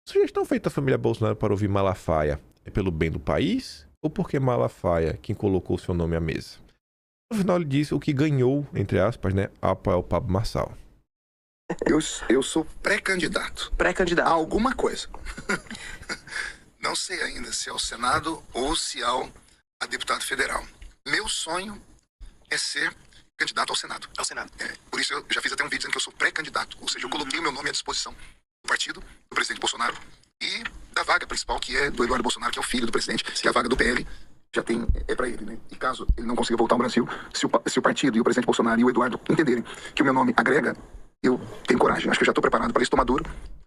a sugestão feita à família Bolsonaro para ouvir Malafaia é pelo bem do país ou porque Malafaia quem colocou o seu nome à mesa? No final ele disse o que ganhou, entre aspas, né, apoiar o Pablo Marçal. Eu sou pré-candidato. Pré-candidato. A alguma coisa. Não sei ainda se ao Senado ou se a deputado federal. Meu sonho é ser candidato ao Senado. Ao Senado. Por isso eu já fiz até um vídeo dizendo que eu sou pré-candidato. Ou seja, eu coloquei o meu nome à disposição do partido, do presidente Bolsonaro, e da vaga principal, que é do Eduardo Bolsonaro, que é o filho do presidente, que é a vaga do PL. Já tem, é para ele, né? E caso ele não consiga voltar ao Brasil, se o partido e o presidente Bolsonaro e o Eduardo entenderem que o meu nome agrega, eu tenho coragem. Acho que eu já estou preparado para isso, estou maduro.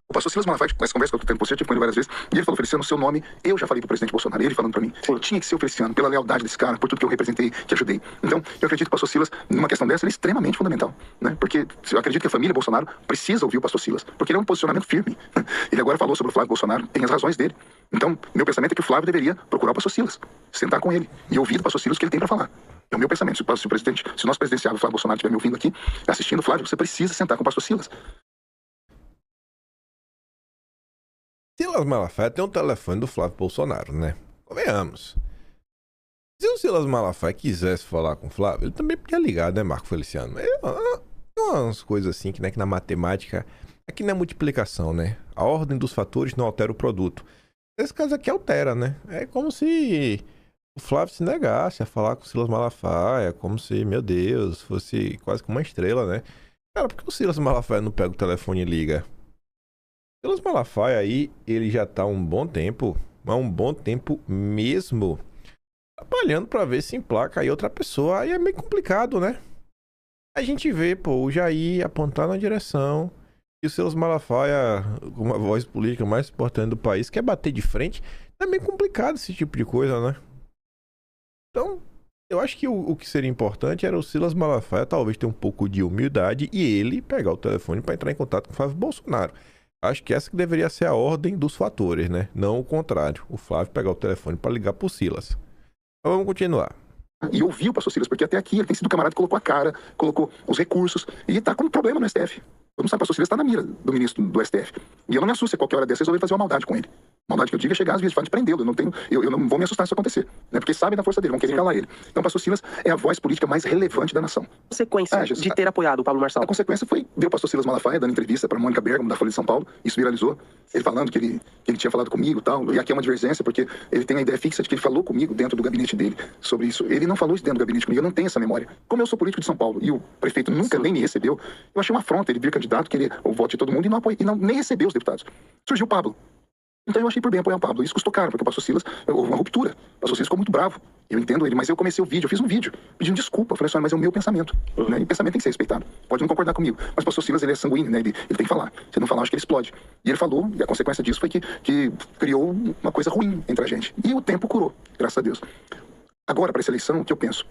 O pastor Silas Malafaia, com essa conversa que eu estou tendo com você, eu tive com ele várias vezes, e ele falou, Feliciano, o seu nome, eu já falei pro presidente Bolsonaro, ele falando para mim, tinha que ser o Feliciano, pela lealdade desse cara, por tudo que eu representei, que ajudei. Então, eu acredito que o pastor Silas, numa questão dessa, ele é extremamente fundamental, né? Porque eu acredito que a família Bolsonaro precisa ouvir o pastor Silas, porque ele é um posicionamento firme. Ele agora falou sobre o Flávio Bolsonaro, tem as razões dele. Então, meu pensamento é que o Flávio deveria procurar o pastor Silas, sentar com ele e ouvir do pastor Silas o que ele tem para falar. É o meu pensamento. Se o nosso presidenciável Flávio Bolsonaro estiver me ouvindo aqui, assistindo, Flávio, você precisa sentar com o pastor Silas. Silas Malafaia tem um telefone do Flávio Bolsonaro, né? Convenhamos. Se o Silas Malafaia quisesse falar com o Flávio, ele também podia ligar, né, Marco Feliciano? Tem umas coisas assim que, né, que na matemática, aqui não é multiplicação, né? A ordem dos fatores não altera o produto. Nesse caso aqui altera, né? É como se o Flávio se negasse a falar com o Silas Malafaia, como se, meu Deus, fosse quase como uma estrela, né? Cara, por que o Silas Malafaia não pega o telefone e liga? O Silas Malafaia aí, ele já tá há um bom tempo mesmo, trabalhando pra ver se emplaca aí outra pessoa. Aí é meio complicado, né? A gente vê, pô, o Jair apontar na direção e o Silas Malafaia, com a voz política mais importante do país, quer bater de frente. É meio complicado esse tipo de coisa, né? Então, eu acho que o que seria importante era o Silas Malafaia talvez ter um pouco de humildade e ele pegar o telefone para entrar em contato com o Flávio Bolsonaro. Acho que essa que deveria ser a ordem dos fatores, né? Não o contrário. O Flávio pegar o telefone para ligar pro Silas. Então vamos continuar. E ouvir o pastor Silas, porque até aqui ele tem sido o camarada que colocou a cara, colocou os recursos e tá com um problema no STF. Todo mundo sabe, o pastor Silas tá na mira do ministro do STF. E eu não me assusto se qualquer hora dessa resolver fazer uma maldade com ele. Maldade que eu digo é chegar às vezes de prendê-lo. Eu não vou me assustar se isso acontecer, né? Porque sabem da força dele, vão querer calar ele. Então o pastor Silas é a voz política mais relevante da nação. A consequência de ter apoiado o Pablo Marçal? A consequência foi ver o pastor Silas Malafaia dando entrevista para Mônica Bergamo, da Folha de São Paulo. Isso viralizou. Ele falando que ele tinha falado comigo e tal. E aqui é uma divergência, porque ele tem a ideia fixa de que ele falou comigo dentro do gabinete dele sobre isso. Ele não falou isso dentro do gabinete comigo, eu não tenho essa memória. Como eu sou político de São Paulo e o prefeito nunca nem me recebeu, eu achei uma afronta ele vir candidato, querer o voto de todo mundo e nem receber os deputados. Surgiu o Pablo. Então eu achei por bem apoiar o Pablo. Isso custou caro, porque o pastor Silas, houve uma ruptura. O pastor Silas ficou muito bravo. Eu entendo ele, mas eu comecei o vídeo, eu fiz um vídeo pedindo desculpa. Eu falei assim, mas é o meu pensamento. Né? E o pensamento tem que ser respeitado. Pode não concordar comigo. Mas o pastor Silas, ele é sanguíneo, né? Ele tem que falar. Se não falar, acho que ele explode. E ele falou, e a consequência disso foi que criou uma coisa ruim entre a gente. E o tempo curou, graças a Deus. Agora, para essa eleição, o que eu penso?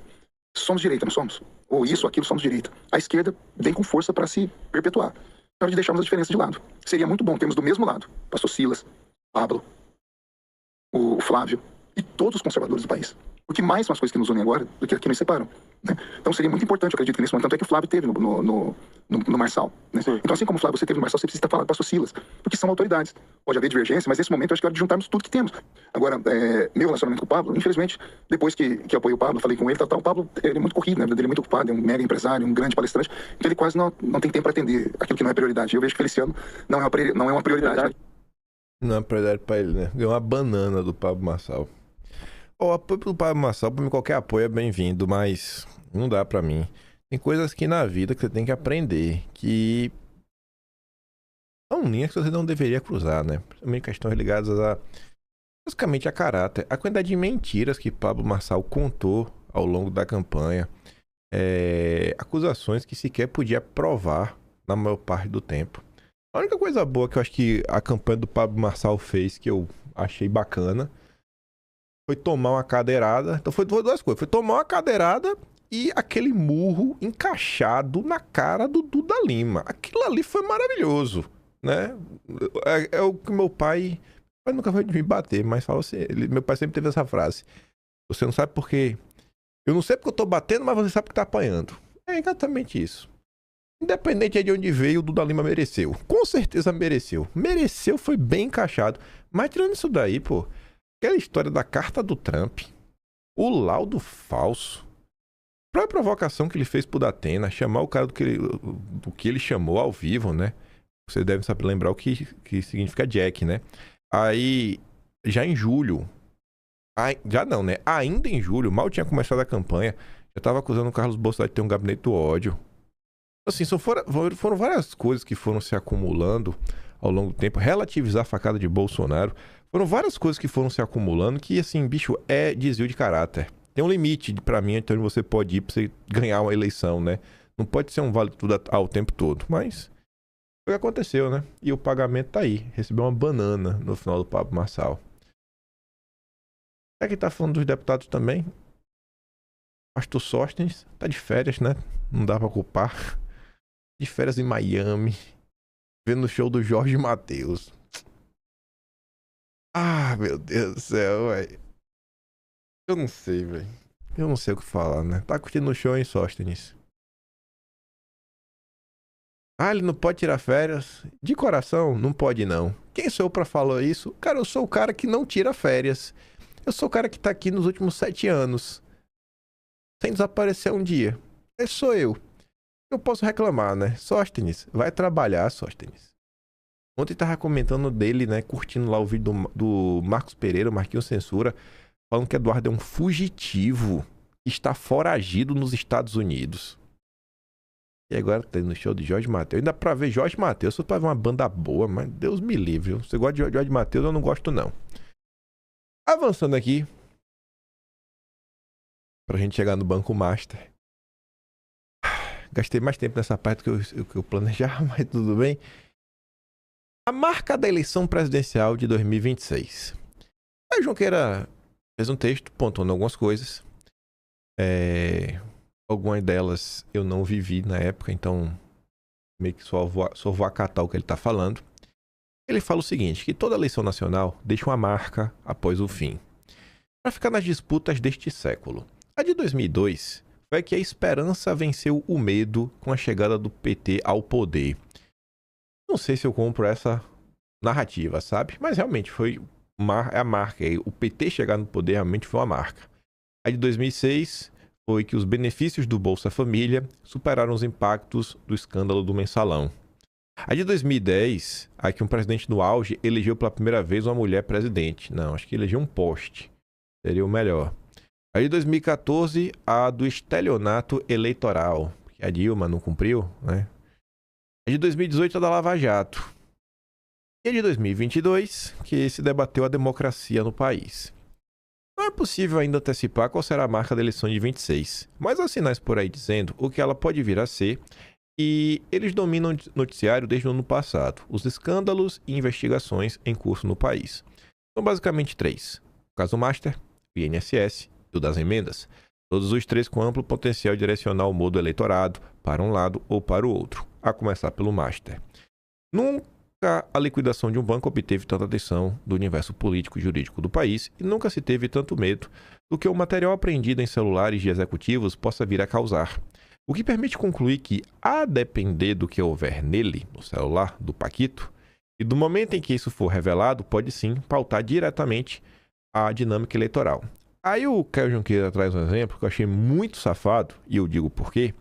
Somos direita, não somos? Ou isso ou aquilo, somos direita. A esquerda vem com força para se perpetuar. É hora de deixarmos a diferença de lado. Seria muito bom termos do mesmo lado pastor Silas, Pablo, o Flávio e todos os conservadores do país. Porque mais são as coisas que nos unem agora do que nos separam. Né? Então seria muito importante, eu acredito que nesse momento, tanto é que o Flávio teve no Marçal. Né? Então assim como o Flávio, você teve no Marçal, você precisa falar do pastor Silas, porque são autoridades. Pode haver divergência, mas nesse momento eu acho que é hora de juntarmos tudo que temos. Agora, meu relacionamento com o Pablo, infelizmente, depois que eu apoiei o Pablo, falei com ele, o Pablo ele é muito corrido, né? Ele é muito ocupado, é um mega empresário, um grande palestrante, então ele quase não tem tempo para atender aquilo que não é prioridade. Eu vejo que Feliciano não é uma prioridade. Né? Não é prioridade para ele, né? Ganhou uma banana do Pablo Marçal. O apoio do Pablo Marçal, para mim, qualquer apoio é bem-vindo, mas não dá para mim. Tem coisas que na vida que você tem que aprender, que são linhas que você não deveria cruzar, né? Principalmente questões ligadas basicamente a caráter. A quantidade de mentiras que Pablo Marçal contou ao longo da campanha, acusações que sequer podia provar na maior parte do tempo. A única coisa boa que eu acho que a campanha do Pablo Marçal fez, que eu achei bacana, foi tomar uma cadeirada. Então foi duas coisas. Foi tomar uma cadeirada e aquele murro encaixado na cara do Duda Lima. Aquilo ali foi maravilhoso, né? É o que meu pai nunca foi de me bater, mas fala assim, meu pai sempre teve essa frase. Você não sabe por quê. Eu não sei porque eu tô batendo, mas você sabe que tá apanhando. É exatamente isso. Independente de onde veio, o Duda Lima mereceu. Com certeza mereceu. Mereceu, foi bem encaixado. Mas tirando isso daí, pô, aquela história da carta do Trump, O laudo falso. A própria provocação que ele fez pro Datena, chamar o cara do que ele chamou ao vivo, né? Você deve saber lembrar o que significa Jack, né? Aí, já em julho, já não, né? Ainda em julho, mal tinha começado a campanha, já tava acusando o Carlos Bolsonaro de ter um gabinete do ódio. Assim, foram várias coisas que foram se acumulando ao longo do tempo. Relativizar a facada de Bolsonaro. Foram várias coisas que foram se acumulando que, assim, bicho, é desvio de caráter. Tem um limite pra mim, então você pode ir pra você ganhar uma eleição, né? Não pode ser um vale tudo ao tempo todo, mas foi o que aconteceu, né? E o pagamento tá aí. Recebeu uma banana no final do papo Marçal. É que tá falando dos deputados também. Pastor Sóstenes tá de férias, né? Não dá pra culpar. De férias em Miami. Vendo o show do Jorge Mateus. Ah, meu Deus do céu, velho. Eu não sei, velho. Eu não sei o que falar, né? Tá curtindo o show, hein, Sóstenes? Ah, ele não pode tirar férias? De coração, não pode não. Quem sou eu pra falar isso? Cara, eu sou o cara que não tira férias. Eu sou o cara que tá aqui nos últimos 7 anos. Sem desaparecer um dia. Esse sou eu. Eu posso reclamar, né? Sóstenes, vai trabalhar, Sóstenes. Ontem tava comentando dele, né? Curtindo lá o vídeo do Marcos Pereira, Marquinhos Censura, falando que Eduardo é um fugitivo. Está foragido nos Estados Unidos. E agora tá no show de Jorge Mateus. Ainda pra ver Jorge Mateus, só pra ver uma banda boa, mas Deus me livre. Você gosta de Jorge Mateus, eu não gosto não. Avançando aqui. Pra gente chegar no Banco Master. Gastei mais tempo nessa parte do que eu planejava, mas tudo bem. A marca da eleição presidencial de 2026. A Junqueira fez um texto pontuando algumas coisas. Algumas delas eu não vivi na época, então meio que só vou acatar o que ele está falando. Ele fala o seguinte, que toda eleição nacional deixa uma marca após o fim, para ficar nas disputas deste século. A de 2002 foi que a esperança venceu o medo com a chegada do PT ao poder. Não sei se eu compro essa narrativa, sabe? Mas realmente foi a marca. O PT chegar no poder realmente foi uma marca. A de 2006 foi que os benefícios do Bolsa Família superaram os impactos do escândalo do Mensalão. A de 2010, a que um presidente no auge elegeu pela primeira vez uma mulher presidente. Não, acho que elegeu um poste. Seria o melhor. A de 2014, a do estelionato eleitoral, que a Dilma não cumpriu, né? A de 2018, a da Lava Jato. E a de 2022, que se debateu a democracia no país. Não é possível ainda antecipar qual será a marca da eleição de 26, mas há sinais por aí dizendo o que ela pode vir a ser, e eles dominam o noticiário desde o ano passado, os escândalos e investigações em curso no país. São basicamente 3. O caso Master, o INSS e o das emendas. Todos os 3 com amplo potencial de direcionar o modo eleitorado para um lado ou para o outro, a começar pelo Master. Nunca a liquidação de um banco obteve tanta atenção do universo político e jurídico do país e nunca se teve tanto medo do que o material apreendido em celulares de executivos possa vir a causar. O que permite concluir que, a depender do que houver nele, no celular do Paquito, e do momento em que isso for revelado, pode sim pautar diretamente a dinâmica eleitoral. Aí o Caio Junqueira traz um exemplo que eu achei muito safado, e eu digo por quê.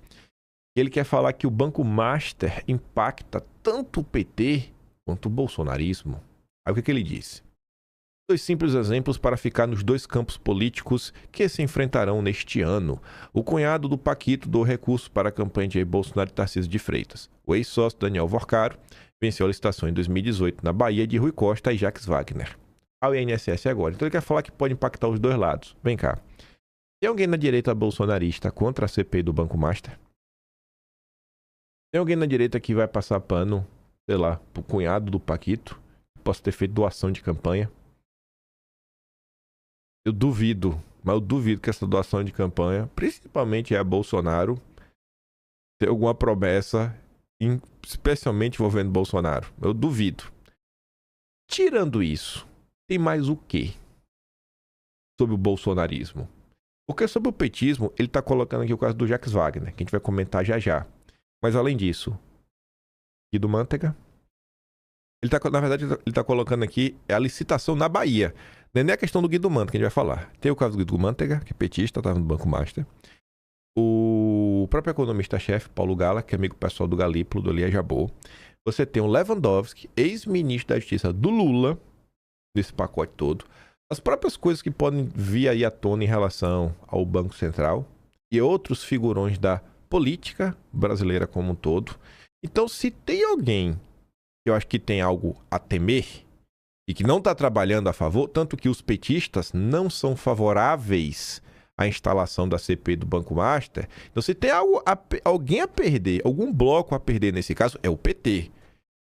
Ele quer falar que o Banco Master impacta tanto o PT quanto o bolsonarismo. Aí o que ele disse? 2 simples exemplos para ficar nos 2 campos políticos que se enfrentarão neste ano. O cunhado do Paquito doou recurso para a campanha de Jair Bolsonaro e Tarcísio de Freitas. O ex-sócio Daniel Vorcaro venceu a licitação em 2018 na Bahia de Rui Costa e Jacques Wagner. Ao INSS agora. Então ele quer falar que pode impactar os 2 lados. Vem cá. Tem alguém na direita bolsonarista contra a CPI do Banco Master? Tem alguém na direita que vai passar pano, sei lá, pro cunhado do Paquito, que possa ter feito doação de campanha? Eu duvido, mas eu duvido que essa doação de campanha, principalmente a Bolsonaro, tenha alguma promessa, especialmente envolvendo Bolsonaro. Eu duvido. Tirando isso, tem mais o quê sobre o bolsonarismo? Porque sobre o petismo, ele está colocando aqui o caso do Jacques Wagner, que a gente vai comentar já já. Mas além disso, e do Manteiga, na verdade, ele está colocando aqui a licitação na Bahia. Não é nem a questão do Guido Mantega que a gente vai falar. Tem o caso do Guido Mantega, que é petista, estava no Banco Master. O próprio economista-chefe, Paulo Gala, que é amigo pessoal do Galípolo, do Elia Jabor. Você tem o Lewandowski, ex-ministro da Justiça do Lula, desse pacote todo. As próprias coisas que podem vir aí à tona em relação ao Banco Central e outros figurões da política brasileira como um todo. Então, se tem alguém que eu acho que tem algo a temer e que não está trabalhando a favor, tanto que os petistas não são favoráveis à instalação da CPI do Banco Master, então se tem alguém a perder, algum bloco a perder nesse caso, é o PT.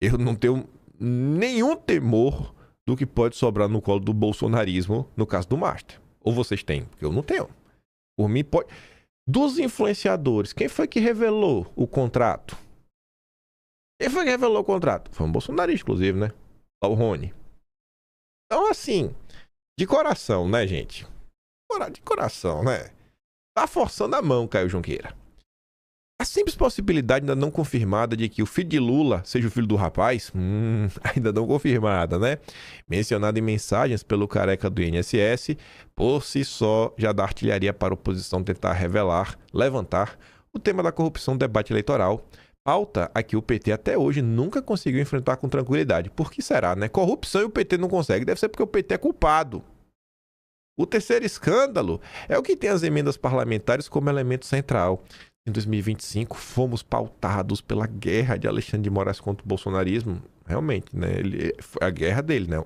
Eu não tenho nenhum temor do que pode sobrar no colo do bolsonarismo no caso do Master. Ou vocês têm? Porque eu não tenho. Por mim, pode... Dos influenciadores, quem foi que revelou o contrato? Quem foi que revelou o contrato? Foi um bolsonarista, inclusive, né? O Rony. Então, assim, de coração, né, gente? De coração, né? Tá forçando a mão, Caio Junqueira. A simples possibilidade ainda não confirmada de que o filho de Lula seja o filho do rapaz, ainda não confirmada, né? Mencionada em mensagens pelo careca do INSS, por si só já dá artilharia para a oposição tentar levantar o tema da corrupção no debate eleitoral. Pauta a que o PT até hoje nunca conseguiu enfrentar com tranquilidade. Por que será, né? Corrupção e o PT não consegue. Deve ser porque o PT é culpado. O terceiro escândalo é o que tem as emendas parlamentares como elemento central. Em 2025, fomos pautados pela guerra de Alexandre de Moraes contra o bolsonarismo. Realmente, né? Foi a guerra dele, né?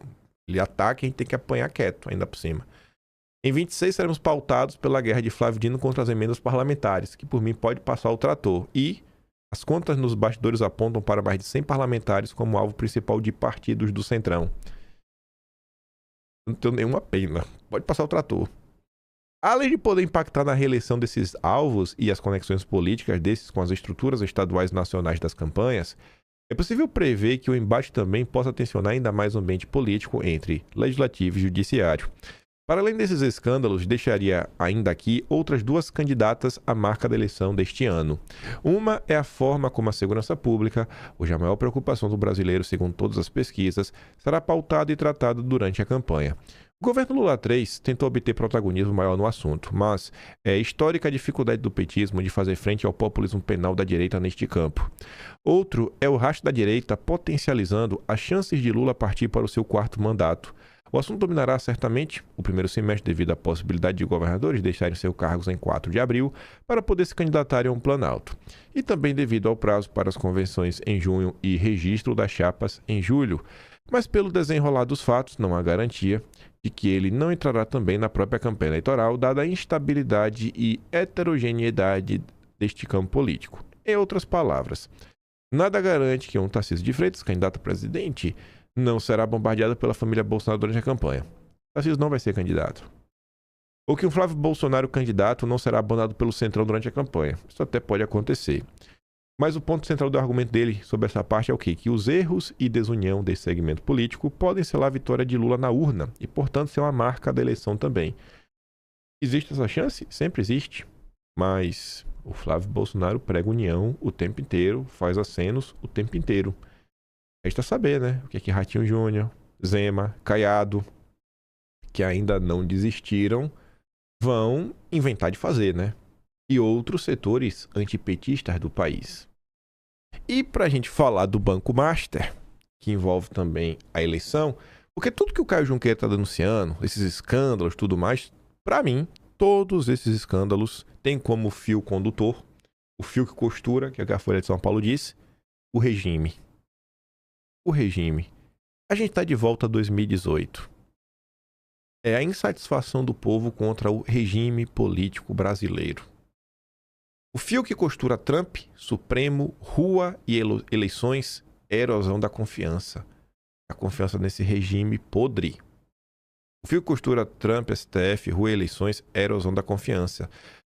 Ele ataca e a gente tem que apanhar quieto, ainda por cima. Em 26, seremos pautados pela guerra de Flávio Dino contra as emendas parlamentares, que por mim pode passar o trator. E as contas nos bastidores apontam para mais de 100 parlamentares como alvo principal de partidos do Centrão. Não tenho nenhuma pena. Pode passar o trator. Além de poder impactar na reeleição desses alvos e as conexões políticas desses com as estruturas estaduais e nacionais das campanhas, é possível prever que o embate também possa tensionar ainda mais o ambiente político entre legislativo e judiciário. Para além desses escândalos, deixaria ainda aqui outras duas candidatas à marca da eleição deste ano. Uma é a forma como a segurança pública, hoje a maior preocupação do brasileiro, segundo todas as pesquisas, será pautada e tratada durante a campanha. O governo Lula III tentou obter protagonismo maior no assunto, mas é histórica a dificuldade do petismo de fazer frente ao populismo penal da direita neste campo. Outro é o rastro da direita potencializando as chances de Lula partir para o seu quarto mandato. O assunto dominará certamente o primeiro semestre devido à possibilidade de governadores deixarem seus cargos em 4 de abril para poder se candidatarem a um Planalto. E também devido ao prazo para as convenções em junho e registro das chapas em julho. Mas pelo desenrolar dos fatos, não há garantia de que ele não entrará também na própria campanha eleitoral, dada a instabilidade e heterogeneidade deste campo político. Em outras palavras, nada garante que um Tarcísio de Freitas, candidato a presidente, não será bombardeado pela família Bolsonaro durante a campanha. Tarcísio não vai ser candidato. Ou que um Flávio Bolsonaro candidato não será abandonado pelo Centrão durante a campanha. Isso até pode acontecer. Mas o ponto central do argumento dele sobre essa parte é o quê? Que os erros e desunião desse segmento político podem selar a vitória de Lula na urna e, portanto, ser uma marca da eleição também. Existe essa chance? Sempre existe. Mas o Flávio Bolsonaro prega união o tempo inteiro, faz acenos o tempo inteiro. Resta saber, né? O que é que Ratinho Júnior, Zema, Caiado, que ainda não desistiram, vão inventar de fazer, né? E outros setores antipetistas do país. E para a gente falar do Banco Master, que envolve também a eleição, porque tudo que o Caio Junqueira está denunciando, esses escândalos, tudo mais, para mim, todos esses escândalos têm como fio condutor, o fio que costura, que a Folha de São Paulo disse, o regime. O regime. A gente está de volta a 2018. É a insatisfação do povo contra o regime político brasileiro. O fio que costura Trump, Supremo, rua e eleições é a erosão da confiança. A confiança nesse regime podre. O fio que costura Trump, STF, rua e eleições é a erosão da confiança.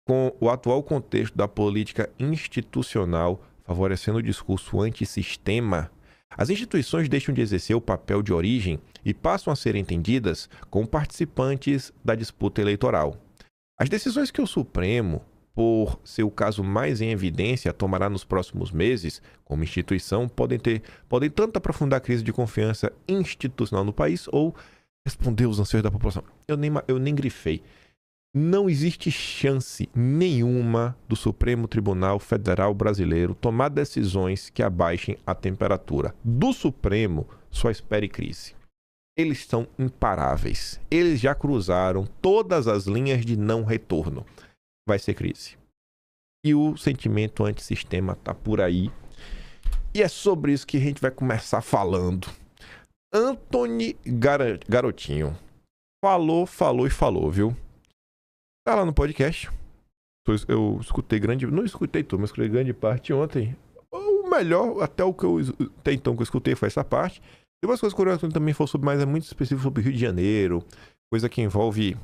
Com o atual contexto da política institucional favorecendo o discurso antissistema, as instituições deixam de exercer o papel de origem e passam a ser entendidas como participantes da disputa eleitoral. As decisões que o Supremo, por ser o caso mais em evidência, tomará nos próximos meses, como instituição, podem tanto aprofundar a crise de confiança institucional no país ou responder os anseios da população. Eu nem grifei. Não existe chance nenhuma do Supremo Tribunal Federal Brasileiro tomar decisões que abaixem a temperatura. Do Supremo, só espere crise. Eles são imparáveis. Eles já cruzaram todas as linhas de não retorno. Vai ser crise. E o sentimento antissistema tá por aí. E é sobre isso que a gente vai começar falando. Antony Garotinho. Falou, viu? Tá lá no podcast. Eu escutei não escutei tudo, mas escutei grande parte ontem. O melhor, até o que até então que eu escutei foi essa parte. E umas coisas curiosas que também falou sobre, mas é muito específico sobre o Rio de Janeiro. Coisa que envolve...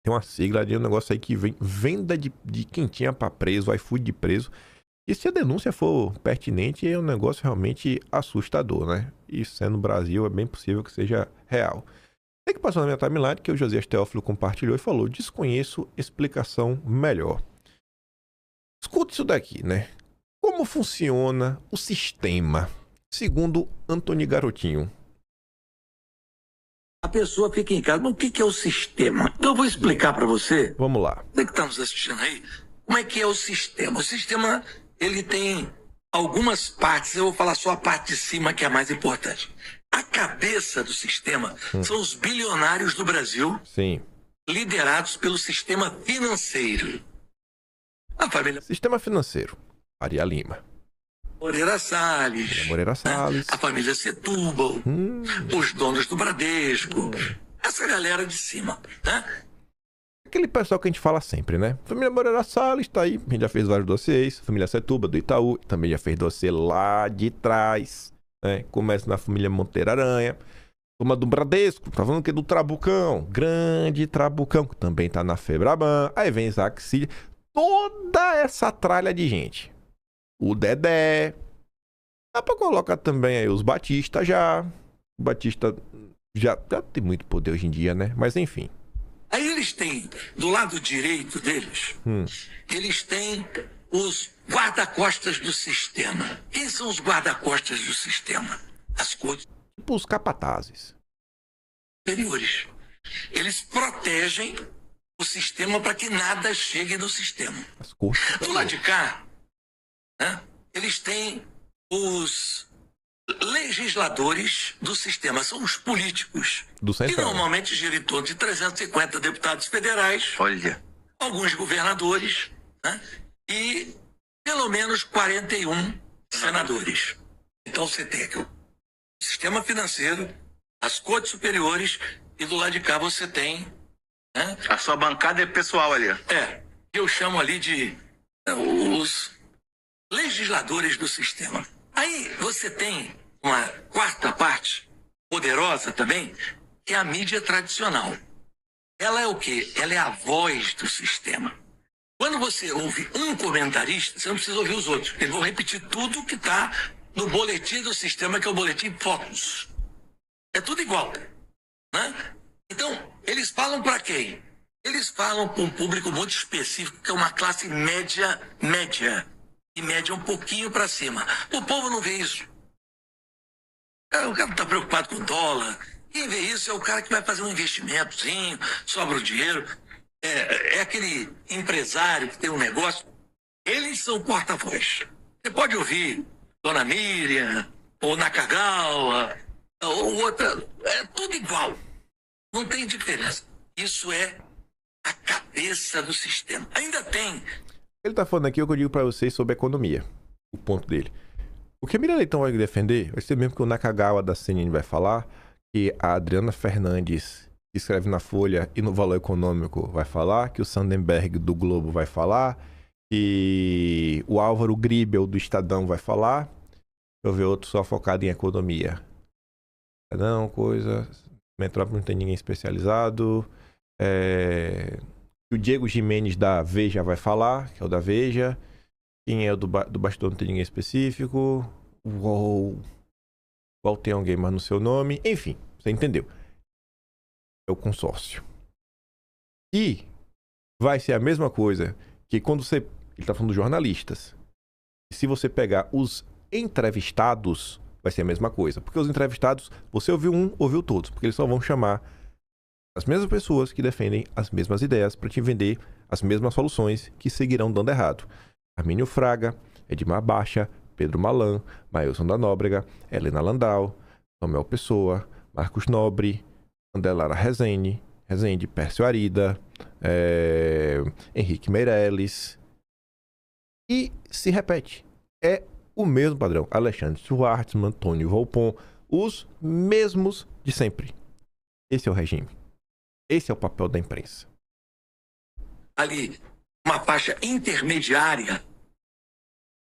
Tem uma sigla de um negócio aí que vem venda de quentinha pra preso, iFood de preso. E se a denúncia for pertinente, é um negócio realmente assustador, né? E sendo no Brasil, é bem possível que seja real. Tem que passar na minha timeline que o Josias Teófilo compartilhou e falou: desconheço explicação melhor. Escuta isso daqui, né? Como funciona o sistema, segundo Antony Garotinho? A pessoa fica em casa. Mas o que é o sistema? Então eu vou explicar para você. Vamos lá. Você que está nos assistindo aí, como é que é o sistema? O sistema, ele tem algumas partes. Eu vou falar só a parte de cima, que é a mais importante. A cabeça do sistema são os bilionários do Brasil, sim, liderados pelo sistema financeiro. A família... Sistema financeiro. Faria Lima. Moreira Salles. Moreira Salles. A família Setúbal. Os donos do Bradesco. Essa galera de cima, né? Aquele pessoal que a gente fala sempre, né? Família Moreira Salles tá aí. A gente já fez vários dossiês. Família Setúbal, do Itaú. Também já fez dossiê lá de trás. Né? Começa na família Monteiro Aranha. Turma do Bradesco. Tá falando que do Trabucão. Grande Trabucão. Que também tá na Febraban. Aí vem Isaac Cid. Toda essa tralha de gente. O Dedé. Dá pra colocar também aí os Batista já. O Batista já tem muito poder hoje em dia, né? Mas enfim. Aí eles têm, do lado direito deles, eles têm os guarda-costas do sistema. Quem são os guarda-costas do sistema? As cores. Tipo os capatazes. Superiores. Eles protegem o sistema para que nada chegue no sistema. As cores. Do lado de cá, né, eles têm os legisladores do sistema, são os políticos, que normalmente giram em torno de 350 deputados federais, olha, alguns governadores, né, e pelo menos 41 senadores. Então você tem aqui o sistema financeiro, as cortes superiores, e do lado de cá você tem, né, a sua bancada é pessoal ali. Eu chamo ali de os legisladores do sistema. Aí você tem uma quarta parte, poderosa também, que é a mídia tradicional. Ela é o quê? Ela é a voz do sistema. Quando você ouve um comentarista, você não precisa ouvir os outros. Eles vão repetir tudo que está no boletim do sistema, que é o boletim Focus. É tudo igual, né? Então, eles falam para quem? Eles falam para um público muito específico, que é uma classe média. E média um pouquinho para cima. O povo não vê isso. O cara não está preocupado com dólar. Quem vê isso é o cara que vai fazer um investimentozinho, sobra o dinheiro. É aquele empresário que tem um negócio. Eles são porta-voz. Você pode ouvir Dona Miriam, ou Nakagawa, ou outra. É tudo igual. Não tem diferença. Isso é a cabeça do sistema. Ainda tem. Ele tá falando aqui o que eu digo pra vocês sobre economia. O ponto dele. O que a Miriam Leitão vai defender vai ser mesmo que o Nakagawa da CNN vai falar, que a Adriana Fernandes, que escreve na Folha e no Valor Econômico, vai falar, que o Sandenberg do Globo vai falar, e o Álvaro Gribel do Estadão vai falar. Deixa eu ver outro só focado em economia. Não, coisa... Metrópole não tem ninguém especializado. O Diego Jimenez da Veja vai falar, que é o da Veja. Quem é o do Bastidor não tem ninguém específico. Qual tem alguém mais no seu nome. Enfim, você entendeu. É o consórcio. E vai ser a mesma coisa que quando você... Ele tá falando dos jornalistas. E se você pegar os entrevistados, vai ser a mesma coisa. Porque os entrevistados, você ouviu um, ouviu todos. Porque eles só vão chamar as mesmas pessoas que defendem as mesmas ideias para te vender as mesmas soluções que seguirão dando errado. Armínio Fraga, Edmar Baixa, Pedro Malan, Mailson da Nóbrega, Helena Landau, Samuel Pessoa, Marcos Nobre, Andelara Rezende, Pércio Arida, Henrique Meirelles. E se repete. É o mesmo padrão. Alexandre Schwartzman, Antônio Volpon, os mesmos de sempre. Esse é o regime. Esse é o papel da imprensa. Ali, uma faixa intermediária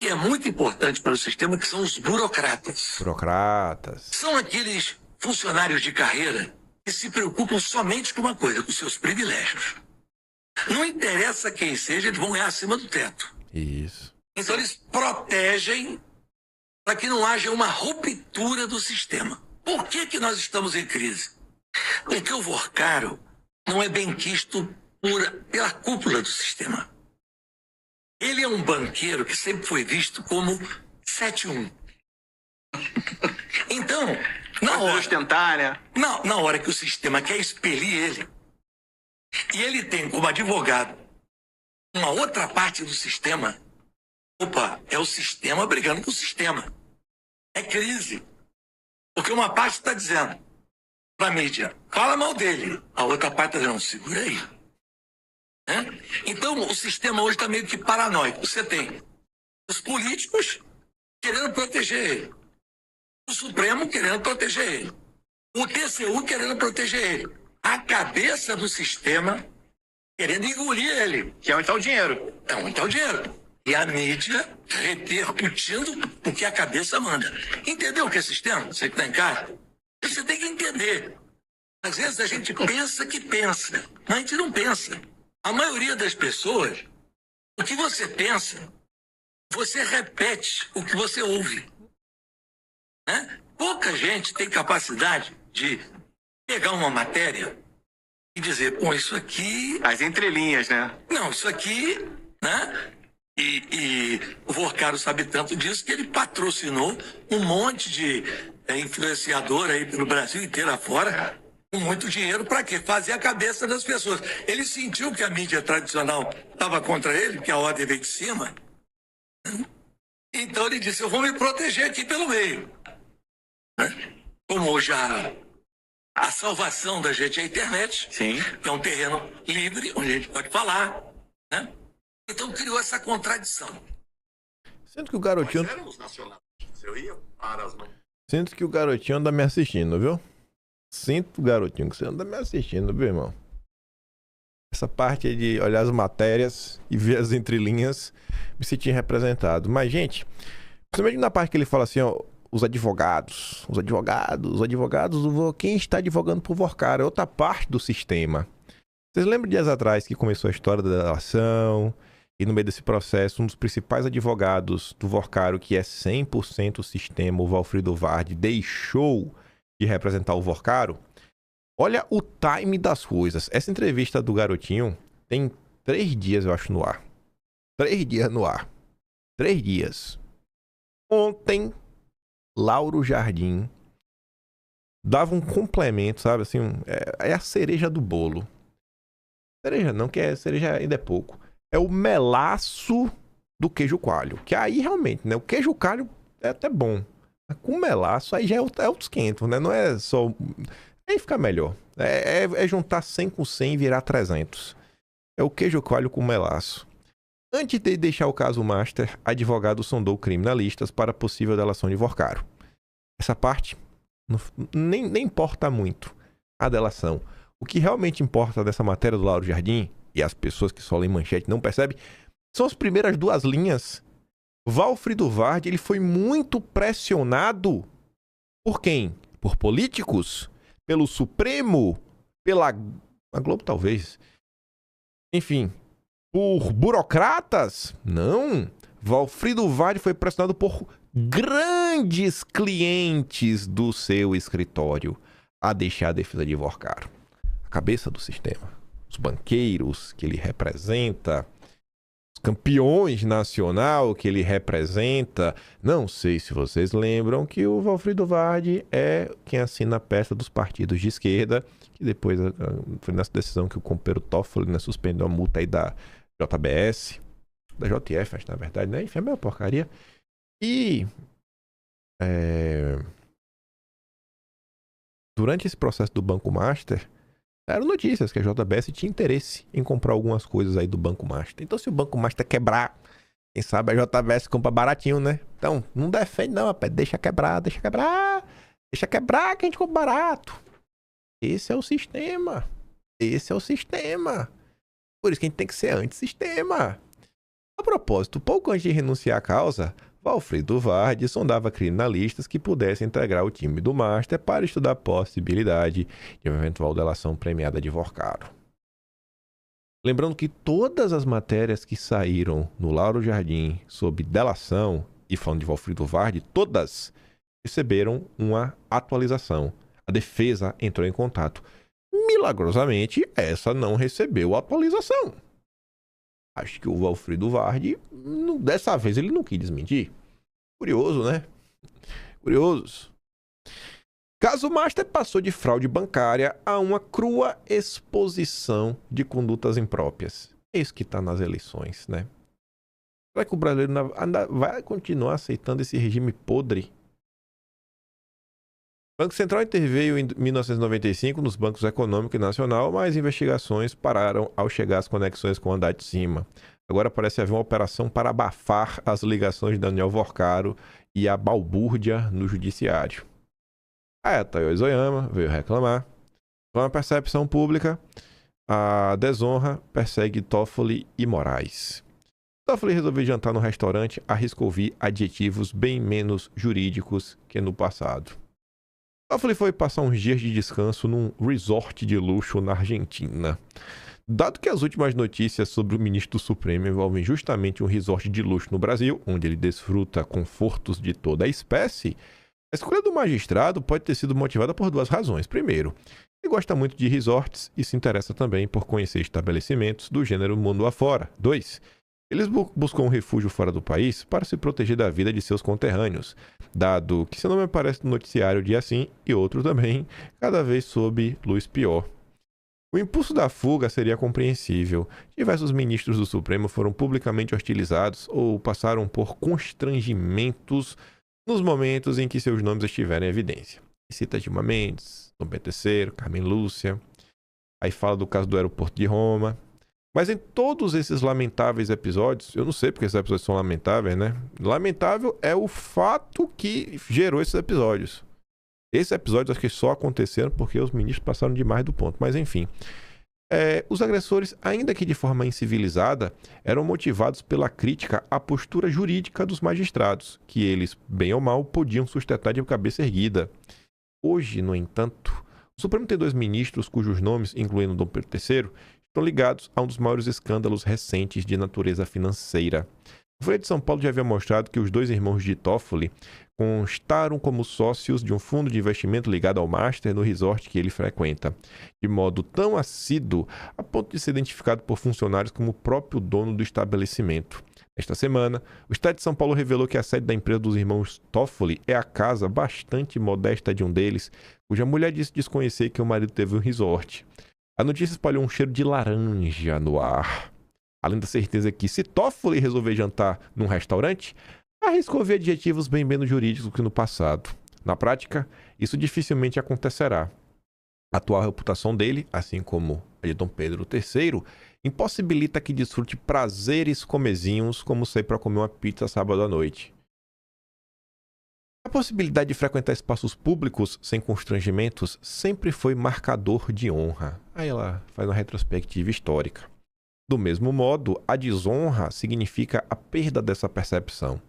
que é muito importante para o sistema, que são os burocratas. Burocratas. São aqueles funcionários de carreira que se preocupam somente com uma coisa, com seus privilégios. Não interessa quem seja, eles vão ganhar acima do teto. Isso. Então eles protegem para que não haja uma ruptura do sistema. Por que nós estamos em crise? Porque o Vorcaro não é bem quisto pela cúpula do sistema. Ele é um banqueiro que sempre foi visto como 7-1. Então, na hora que o sistema quer expelir ele, e ele tem como advogado uma outra parte do sistema, é o sistema brigando com o sistema. É crise. Porque uma parte está dizendo para a mídia, fala mal dele. A outra parte está dizendo, segura aí. Então, o sistema hoje está meio que paranoico. Você tem os políticos querendo proteger ele. O Supremo querendo proteger ele. O TCU querendo proteger ele. A cabeça do sistema querendo engolir ele. Que é onde está o dinheiro. É onde está o dinheiro. E a mídia repercutindo o que a cabeça manda. Entendeu o que é sistema? Você que está em casa? Você tem que entender. Às vezes a gente pensa que pensa, mas a gente não pensa. A maioria das pessoas, o que você pensa, você repete o que você ouve. Pouca gente tem capacidade de pegar uma matéria e dizer, isso aqui... As entrelinhas, né? Não, isso aqui, né? E o Vorcaro sabe tanto disso que ele patrocinou um monte de influenciador aí pelo Brasil inteiro afora, com muito dinheiro, para quê? Fazer a cabeça das pessoas. Ele sentiu que a mídia tradicional estava contra ele, que a ordem veio de cima. Então ele disse, eu vou me proteger aqui pelo meio. Como hoje a salvação da gente é a internet. Sim. Que é um terreno livre, onde a gente pode falar. Então criou essa contradição. Sendo que o garotinho anda me assistindo, viu? Sinto, garotinho, que você anda me assistindo, viu, irmão? Essa parte aí de olhar as matérias e ver as entrelinhas, me senti representado. Mas, gente, principalmente na parte que ele fala assim, ó, os advogados, quem está advogando por Vorcaro é outra parte do sistema. Vocês lembram dias atrás que começou a história da delação? E no meio desse processo, um dos principais advogados do Vorcaro, que é 100% o sistema, o Valfrido Vardi, deixou de representar o Vorcaro. Olha o time das coisas. Essa entrevista do garotinho tem 3 dias, eu acho, no ar. 3 dias no ar. 3 dias. Ontem, Lauro Jardim dava um complemento, sabe? Assim, é a cereja do bolo. Cereja não, que cereja ainda é pouco. É o melaço do queijo coalho. Que aí realmente, né? O queijo coalho é até bom. Mas com melaço aí já é outros 500, né? Não é só... Aí fica melhor. É juntar 100 com 100 e virar 300. É o queijo coalho com melaço. Antes de deixar o caso master, advogado sondou criminalistas para possível delação de Vorcaro. Essa parte nem importa muito. A delação. O que realmente importa dessa matéria do Lauro Jardim, e as pessoas que só leem manchete não percebem, são as primeiras 2 linhas. Valfrido Vardi, ele foi muito pressionado por quem? Por políticos? Pelo Supremo? Pela Globo, talvez. Enfim, por burocratas? Não. Valfrido Vardi foi pressionado por grandes clientes do seu escritório a deixar a defesa de Vorcaro. A cabeça do sistema. Os banqueiros que ele representa, os campeões nacional que ele representa. Não sei se vocês lembram que o Valfrido Vardi é quem assina a peça dos partidos de esquerda, que depois foi nessa decisão que o companheiro Toffoli, né, suspendeu a multa aí da JBS, da JF, acho, na verdade, né? Enfim, é a mesma porcaria. E durante esse processo do Banco Master, eram notícias que a JBS tinha interesse em comprar algumas coisas aí do Banco Master. Então, se o Banco Master quebrar, quem sabe a JBS compra baratinho, né? Então, não defende não, rapaz. Deixa quebrar que a gente compra barato. Esse é o sistema. Por isso que a gente tem que ser antissistema. A propósito, pouco antes de renunciar à causa, Valfrido Vardi sondava criminalistas que pudessem integrar o time do Master para estudar a possibilidade de uma eventual delação premiada de Vorcaro. Lembrando que todas as matérias que saíram no Lauro Jardim sobre delação, e falando de Valfrido Vardi, todas receberam uma atualização. A defesa entrou em contato. Milagrosamente, essa não recebeu atualização. Acho que o Valfrido Vardi, dessa vez, ele não quis desmentir. Curioso, né? Curioso. Caso Master passou de fraude bancária a uma crua exposição de condutas impróprias. É isso que está nas eleições, né? Será que o brasileiro ainda vai continuar aceitando esse regime podre? O Banco Central interveio em 1995 nos bancos econômico e nacional, mas investigações pararam ao chegar às conexões com o andar de cima. Agora parece haver uma operação para abafar as ligações de Daniel Vorcaro e a balbúrdia no judiciário. A Tayosi Oyama veio reclamar. Com a percepção pública, a desonra persegue Toffoli e Moraes. Toffoli resolveu jantar no restaurante, arriscou ouvir adjetivos bem menos jurídicos que no passado. Toffoli foi passar uns dias de descanso num resort de luxo na Argentina. Dado que as últimas notícias sobre o ministro do Supremo envolvem justamente um resort de luxo no Brasil, onde ele desfruta confortos de toda a espécie, a escolha do magistrado pode ter sido motivada por duas razões. Primeiro, ele gosta muito de resorts e se interessa também por conhecer estabelecimentos do gênero mundo afora. 2. Eles buscam um refúgio fora do país para se proteger da vida de seus conterrâneos, dado que seu nome aparece no noticiário dia sim e outro também, cada vez sob luz pior. O impulso da fuga seria compreensível. Diversos ministros do Supremo foram publicamente hostilizados ou passaram por constrangimentos nos momentos em que seus nomes estiveram em evidência. Cita Dilma Mendes, Dom Pedro III, Carmen Lúcia, aí fala do caso do aeroporto de Roma. Mas em todos esses lamentáveis episódios, eu não sei porque esses episódios são lamentáveis, né? Lamentável é o fato que gerou esses episódios. Esses episódios acho que só aconteceram porque os ministros passaram demais do ponto. Mas enfim, os agressores, ainda que de forma incivilizada, eram motivados pela crítica à postura jurídica dos magistrados, que eles, bem ou mal, podiam sustentar de cabeça erguida. Hoje, no entanto, o Supremo tem 2 ministros cujos nomes, incluindo Dom Pedro III, estão ligados a um dos maiores escândalos recentes de natureza financeira. O Folha de São Paulo já havia mostrado que os 2 irmãos de Toffoli constaram como sócios de um fundo de investimento ligado ao Master no resort que ele frequenta, de modo tão assíduo a ponto de ser identificado por funcionários como o próprio dono do estabelecimento. Esta semana, o Estado de São Paulo revelou que a sede da empresa dos irmãos Toffoli é a casa bastante modesta de um deles, cuja mulher disse desconhecer que o marido teve um resort. A notícia espalhou um cheiro de laranja no ar. Além da certeza que, se Toffoli resolver jantar num restaurante, arriscou ver adjetivos bem menos jurídicos do que no passado. Na prática, isso dificilmente acontecerá. A atual reputação dele, assim como a de Dom Pedro III, impossibilita que desfrute prazeres comezinhos como sair para comer uma pizza sábado à noite. A possibilidade de frequentar espaços públicos sem constrangimentos sempre foi marcador de honra. Aí ela faz uma retrospectiva histórica. Do mesmo modo, a desonra significa a perda dessa percepção.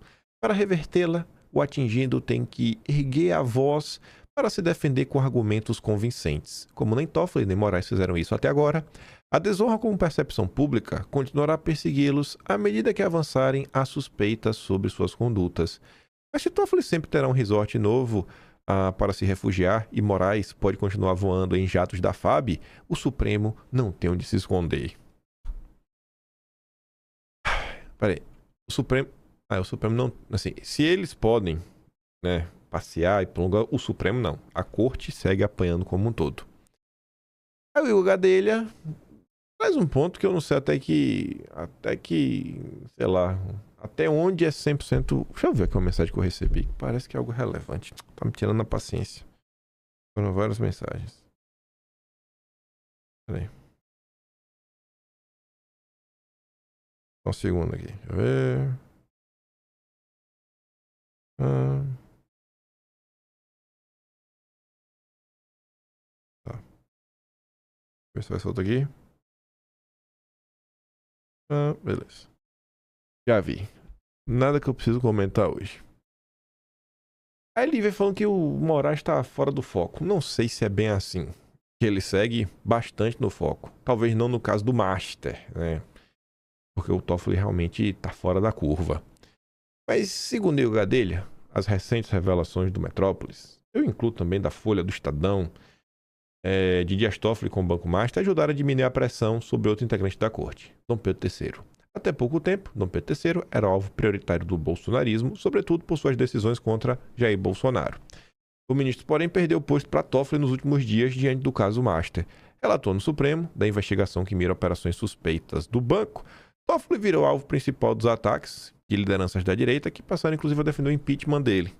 Para revertê-la, o atingido tem que erguer a voz para se defender com argumentos convincentes. Como nem Toffoli nem Moraes fizeram isso até agora, a desonra como percepção pública continuará a persegui-los à medida que avançarem as suspeitas sobre suas condutas. Mas se Toffoli sempre terá um resort novo para se refugiar e Moraes pode continuar voando em jatos da FAB, o Supremo não tem onde se esconder. Peraí. O Supremo... o Supremo não... Assim, se eles podem, né, passear e prolongar, o Supremo não. A corte segue apanhando como um todo. Aí o Igor Gadelha traz um ponto que eu não sei até que, sei lá, até onde é 100%... Deixa eu ver aqui uma mensagem que eu recebi, que parece que é algo relevante. Tá me tirando a paciência. Foram várias mensagens. Peraí. Só um segundo aqui. Deixa eu ver. Tá. Ver se vai soltar aqui. Beleza. Já vi. Nada que eu preciso comentar hoje. Aí ele vem falando que o Moraes está fora do foco. Não sei se é bem assim. Que ele segue bastante no foco. Talvez não no caso do Master, né? Porque o Toffoli realmente está fora da curva. Mas, segundo o Igor Gadelha, as recentes revelações do Metrópolis, eu incluo também da Folha do Estadão, de Dias Toffoli com o Banco Master, ajudaram a diminuir a pressão sobre outro integrante da corte, Dom Pedro III. Até pouco tempo, Dom Pedro III era alvo prioritário do bolsonarismo, sobretudo por suas decisões contra Jair Bolsonaro. O ministro, porém, perdeu o posto para Toffoli nos últimos dias diante do caso Master. Relator no Supremo da investigação que mira operações suspeitas do banco, Toffoli virou alvo principal dos ataques de lideranças da direita, que passaram inclusive a defender o impeachment dele.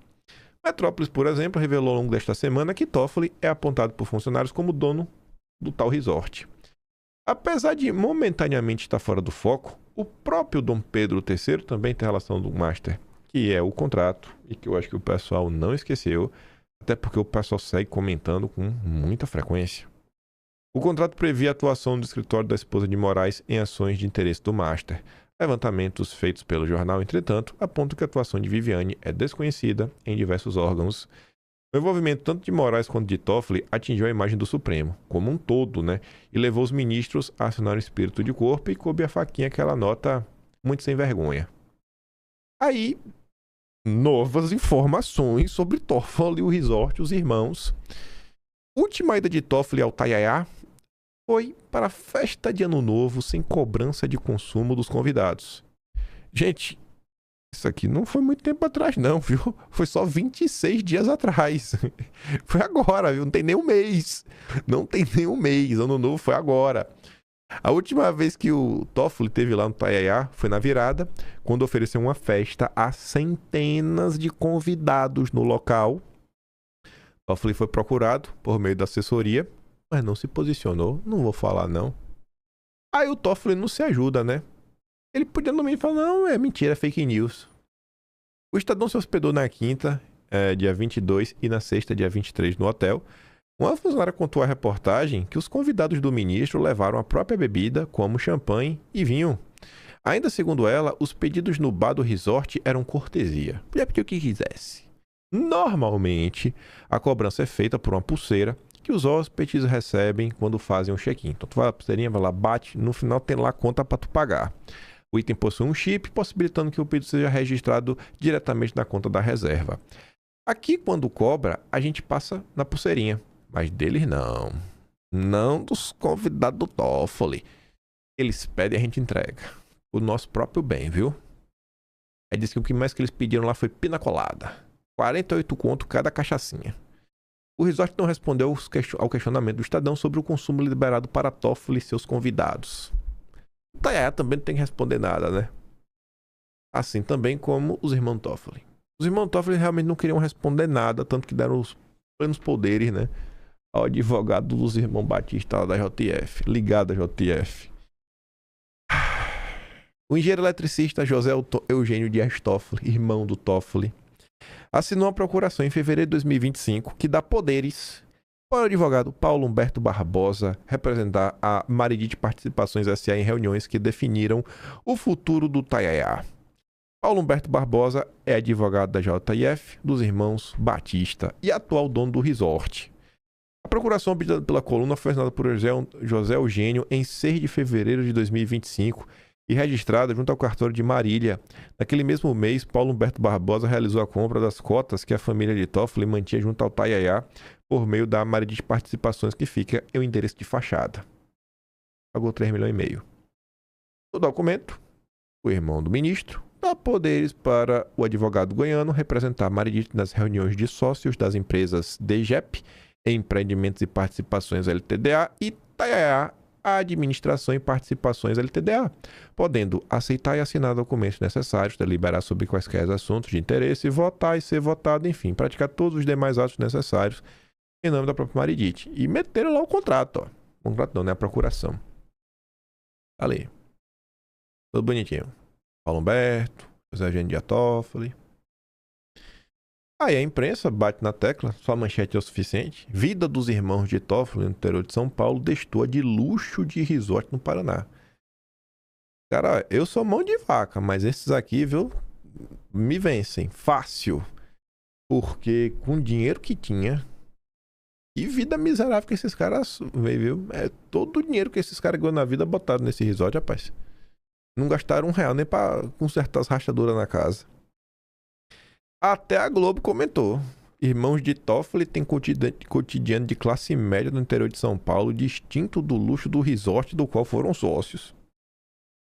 Metrópolis, por exemplo, revelou ao longo desta semana que Toffoli é apontado por funcionários como dono do tal resort. Apesar de momentaneamente estar fora do foco, o próprio Dom Pedro III também tem relação do Master, que é o contrato, e que eu acho que o pessoal não esqueceu, até porque o pessoal segue comentando com muita frequência. O contrato previa a atuação do escritório da esposa de Moraes em ações de interesse do Master. Levantamentos feitos pelo jornal, entretanto, apontam que a atuação de Viviane é desconhecida em diversos órgãos. O envolvimento tanto de Moraes quanto de Toffoli atingiu a imagem do Supremo, como um todo, né? E levou os ministros a assinar o espírito de corpo e coube a faquinha aquela nota muito sem vergonha. Aí, novas informações sobre Toffoli e o resort, os irmãos. Última ida de Toffoli ao Taiaiá foi para a festa de Ano Novo sem cobrança de consumo dos convidados. Gente, isso aqui não foi muito tempo atrás não, viu? Foi só 26 dias atrás. Foi agora, viu? Não tem nem um mês. Não tem nem um mês. Ano Novo foi agora. A última vez que o Toffoli esteve lá no Taiaiá foi na virada, quando ofereceu uma festa a centenas de convidados no local. Toffoli foi procurado por meio da assessoria, mas não se posicionou. Não vou falar, não. Aí o Toffoli não se ajuda, né? Ele podia no meio falar, não, é mentira, é fake news. O Estadão se hospedou na quinta, dia 22, e na sexta, dia 23, no hotel. Uma funcionária contou à reportagem que os convidados do ministro levaram a própria bebida, como champanhe e vinho. Ainda segundo ela, os pedidos no bar do resort eram cortesia. Podia pedir o que quisesse. Normalmente, a cobrança é feita por uma pulseira que os hóspedes recebem quando fazem um check-in. Então, tu vai a pulseirinha, vai lá, bate, no final tem lá a conta para tu pagar. O item possui um chip, possibilitando que o pedido seja registrado diretamente na conta da reserva. Aqui, quando cobra, a gente passa na pulseirinha, mas deles não. Não dos convidados do Toffoli. Eles pedem e a gente entrega. O nosso próprio bem, viu? Aí diz que o que mais que eles pediram lá foi pina colada. 48 conto cada cachaçinha. O resort não respondeu ao questionamento do Estadão sobre o consumo liberado para Toffoli e seus convidados. O Taiaiá também não tem que responder nada, né? Assim também como os irmãos Toffoli. Os irmãos Toffoli realmente não queriam responder nada, tanto que deram os plenos poderes, né, ao advogado dos irmãos Batista da JF, ligado à JF. O engenheiro eletricista José Eugênio Dias Toffoli, irmão do Toffoli, assinou uma procuração em fevereiro de 2025 que dá poderes para o advogado Paulo Humberto Barbosa representar a Maridite Participações S.A. em reuniões que definiram o futuro do Taiaiá. Paulo Humberto Barbosa é advogado da JF, dos irmãos Batista e atual dono do resort. A procuração obtida pela coluna foi assinada por José Eugênio em 6 de fevereiro de 2025 e registrada junto ao cartório de Marília. Naquele mesmo mês, Paulo Humberto Barbosa realizou a compra das cotas que a família de Toffoli mantinha junto ao Taiaiá por meio da Maridite Participações, que fica em um endereço de fachada. Pagou 3,5 milhões. O documento o irmão do ministro, dá poderes para o advogado goiano representar Maridit nas reuniões de sócios das empresas DGEP, Empreendimentos e Participações LTDA, e Itaiaia, Administração e Participações LTDA, podendo aceitar e assinar documentos necessários, deliberar sobre quaisquer assuntos de interesse, votar e ser votado, enfim, praticar todos os demais atos necessários em nome da própria Maridit. E meteram lá o contrato, ó. O contrato não, né? A procuração. Ali. Tudo bonitinho. Paulo Humberto, José Eugênio Dias Toffoli. Aí a imprensa bate na tecla, só a manchete é o suficiente. Vida dos irmãos de Toffoli no interior de São Paulo destoa de luxo de resort no Paraná. Cara, eu sou mão de vaca, mas esses aqui, viu, me vencem. Fácil. Porque com o dinheiro que tinha, e vida miserável que esses caras veio, viu? É todo o dinheiro que esses caras ganham na vida botaram nesse resort, rapaz. Não gastaram R$1 nem pra consertar as rachaduras na casa. Até a Globo comentou. Irmãos de Toffoli têm cotidiano de classe média no interior de São Paulo, distinto do luxo do resort do qual foram sócios.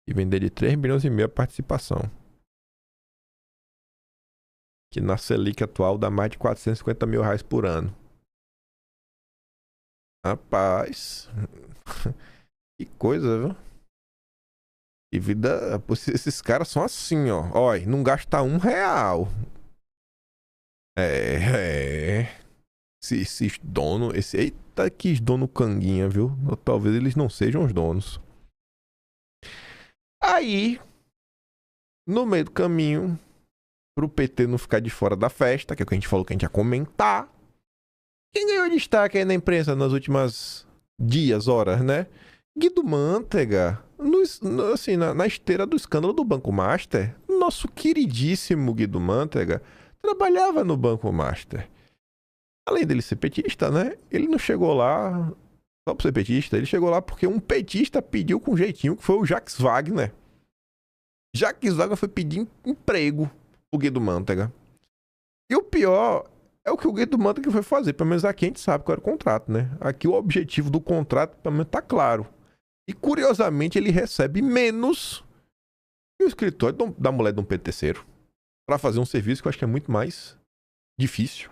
E vender de 3,5 milhões a participação. Que na Selic atual dá mais de R$450 mil por ano. Rapaz. Que coisa, viu? E vida. Esses caras são assim, ó. Olha, não gasta R$1. Esses donos. Eita, que dono canguinha, viu? Ou talvez eles não sejam os donos. Aí, no meio do caminho, pro PT não ficar de fora da festa, que é o que a gente falou que a gente ia comentar. Quem ganhou destaque aí na imprensa nas últimas dias, horas, né? Guido Mantega, assim, na esteira do escândalo do Banco Master, nosso queridíssimo Guido Mantega trabalhava no Banco Master. Além dele ser petista, né? Ele não chegou lá só por ser petista, ele chegou lá porque um petista pediu com jeitinho, que foi o Jacques Wagner. Jacques Wagner foi pedir emprego pro Guido Mantega. E o pior é o que o Guido Mantega foi fazer. Pelo menos aqui a gente sabe qual era o contrato, né? Aqui o objetivo do contrato, pelo menos, tá claro. E, curiosamente, ele recebe menos que o escritório da mulher de um peteceiro para fazer um serviço que eu acho que é muito mais difícil.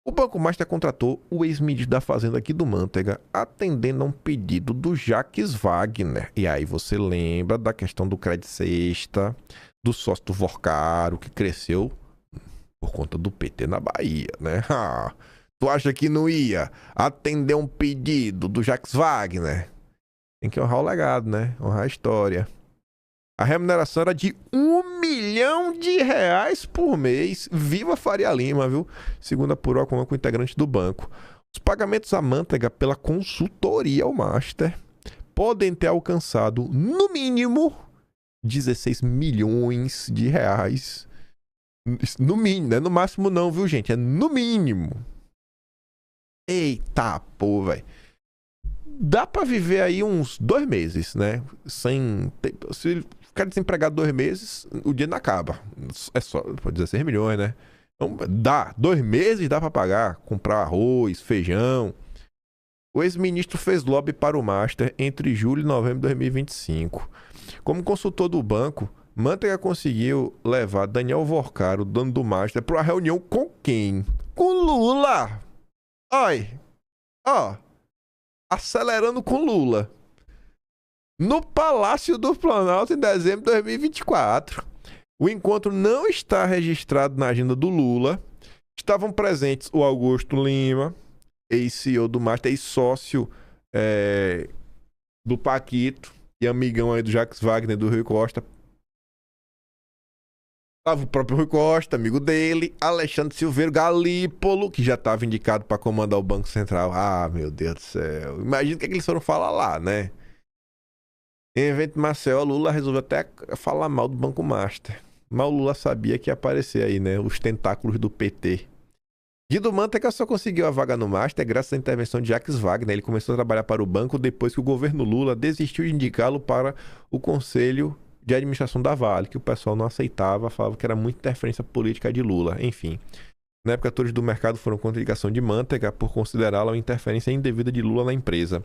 O Banco Master contratou o ex-ministro da Fazenda aqui do Mantega, atendendo a um pedido do Jacques Wagner. E aí você lembra da questão do crédito sexta, do sócio do Vorcaro, que cresceu por conta do PT na Bahia, né? Tu acha que não ia atender um pedido do Jacques Wagner? Tem que honrar o legado, né? Honrar a história. A remuneração era de R$1 milhão por mês. Viva Faria Lima, viu? Segundo apurou com o integrante do banco. Os pagamentos à Mantega pela consultoria ao Master podem ter alcançado, no mínimo, R$16 milhões. No mínimo, não é no máximo não, viu, gente? É no mínimo. Eita, pô, velho. Dá pra viver aí uns 2 meses, né? Se ficar desempregado 2 meses, o dinheiro não acaba. É só 16 milhões, né? Então, 2 meses dá pra pagar, comprar arroz, feijão. O ex-ministro fez lobby para o Master entre julho e novembro de 2025. Como consultor do banco, Mantega conseguiu levar Daniel Vorcaro, dono do Master, para uma reunião com quem? Com Lula! Olha, ó, acelerando com Lula. No Palácio do Planalto em dezembro de 2024. O encontro não está registrado na agenda do Lula. Estavam presentes o Augusto Lima, ex-CEO do Master, ex-sócio do Paquito e amigão aí do Jacques Wagner, do Rui Costa. Estava o próprio Rui Costa, amigo dele, Alexandre Silveira Galípolo, que já estava indicado para comandar o Banco Central. Ah, meu Deus do céu. Imagina o que eles foram falar lá, né? Em evento Marcel, Lula resolveu até falar mal do Banco Master. Mas o Lula sabia que ia aparecer aí, né? Os tentáculos do PT. Guido Mantega só conseguiu a vaga no Master graças à intervenção de Jacques Wagner. Ele começou a trabalhar para o banco depois que o governo Lula desistiu de indicá-lo para o Conselho de Administração da Vale, que o pessoal não aceitava, falava que era muita interferência política de Lula. Enfim, na época atores do mercado foram contra a indicação de Mantega por considerá-la uma interferência indevida de Lula na empresa.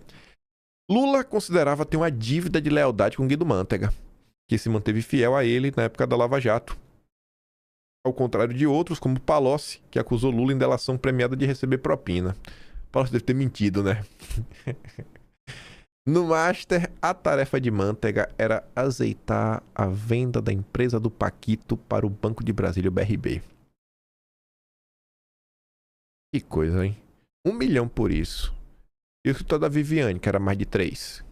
Lula considerava ter uma dívida de lealdade com Guido Mantega, que se manteve fiel a ele na época da Lava Jato. Ao contrário de outros, como Palocci, que acusou Lula em delação premiada de receber propina. Palocci deve ter mentido, né? No Master, a tarefa de Manteiga era azeitar a venda da empresa do Paquito para o Banco de Brasília, o BRB. Que coisa, hein? 1 milhão por isso. E o escritório da Viviane, que era mais de 3.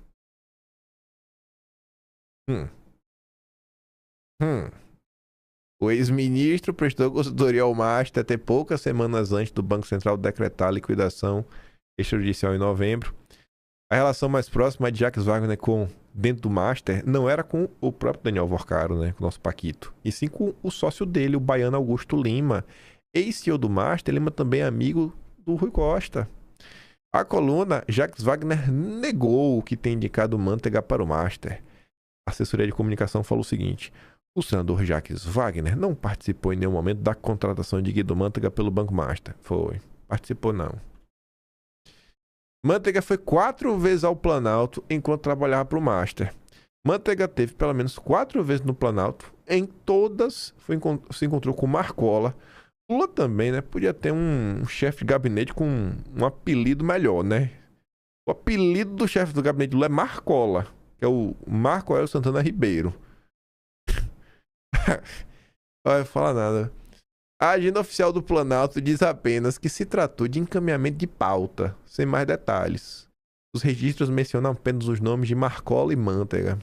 O ex-ministro prestou consultoria ao Master até poucas semanas antes do Banco Central decretar a liquidação extrajudicial em novembro. A relação mais próxima de Jacques Wagner dentro do Master não era com o próprio Daniel Worcaro, né, com o nosso Paquito, e sim com o sócio dele, o baiano Augusto Lima. Ex-CEO do Master, Lima também é amigo do Rui Costa. A coluna, Jacques Wagner negou que tem indicado Manteiga para o Master. A assessoria de comunicação falou o seguinte: o senador Jacques Wagner não participou em nenhum momento da contratação de Guido Manteiga pelo Banco Master. Participou não. Manteiga foi 4 vezes ao Planalto enquanto trabalhava para o Master. Manteiga teve pelo menos 4 vezes no Planalto. Em todas se encontrou com Marcola. Lula também, né? Podia ter um chefe de gabinete com um apelido melhor, né? O apelido do chefe do gabinete de Lula é Marcola, que é o Marco Aurélio Santana Ribeiro. Não vai falar nada. A agenda oficial do Planalto diz apenas que se tratou de encaminhamento de pauta, sem mais detalhes. Os registros mencionam apenas os nomes de Marcola e Manteiga.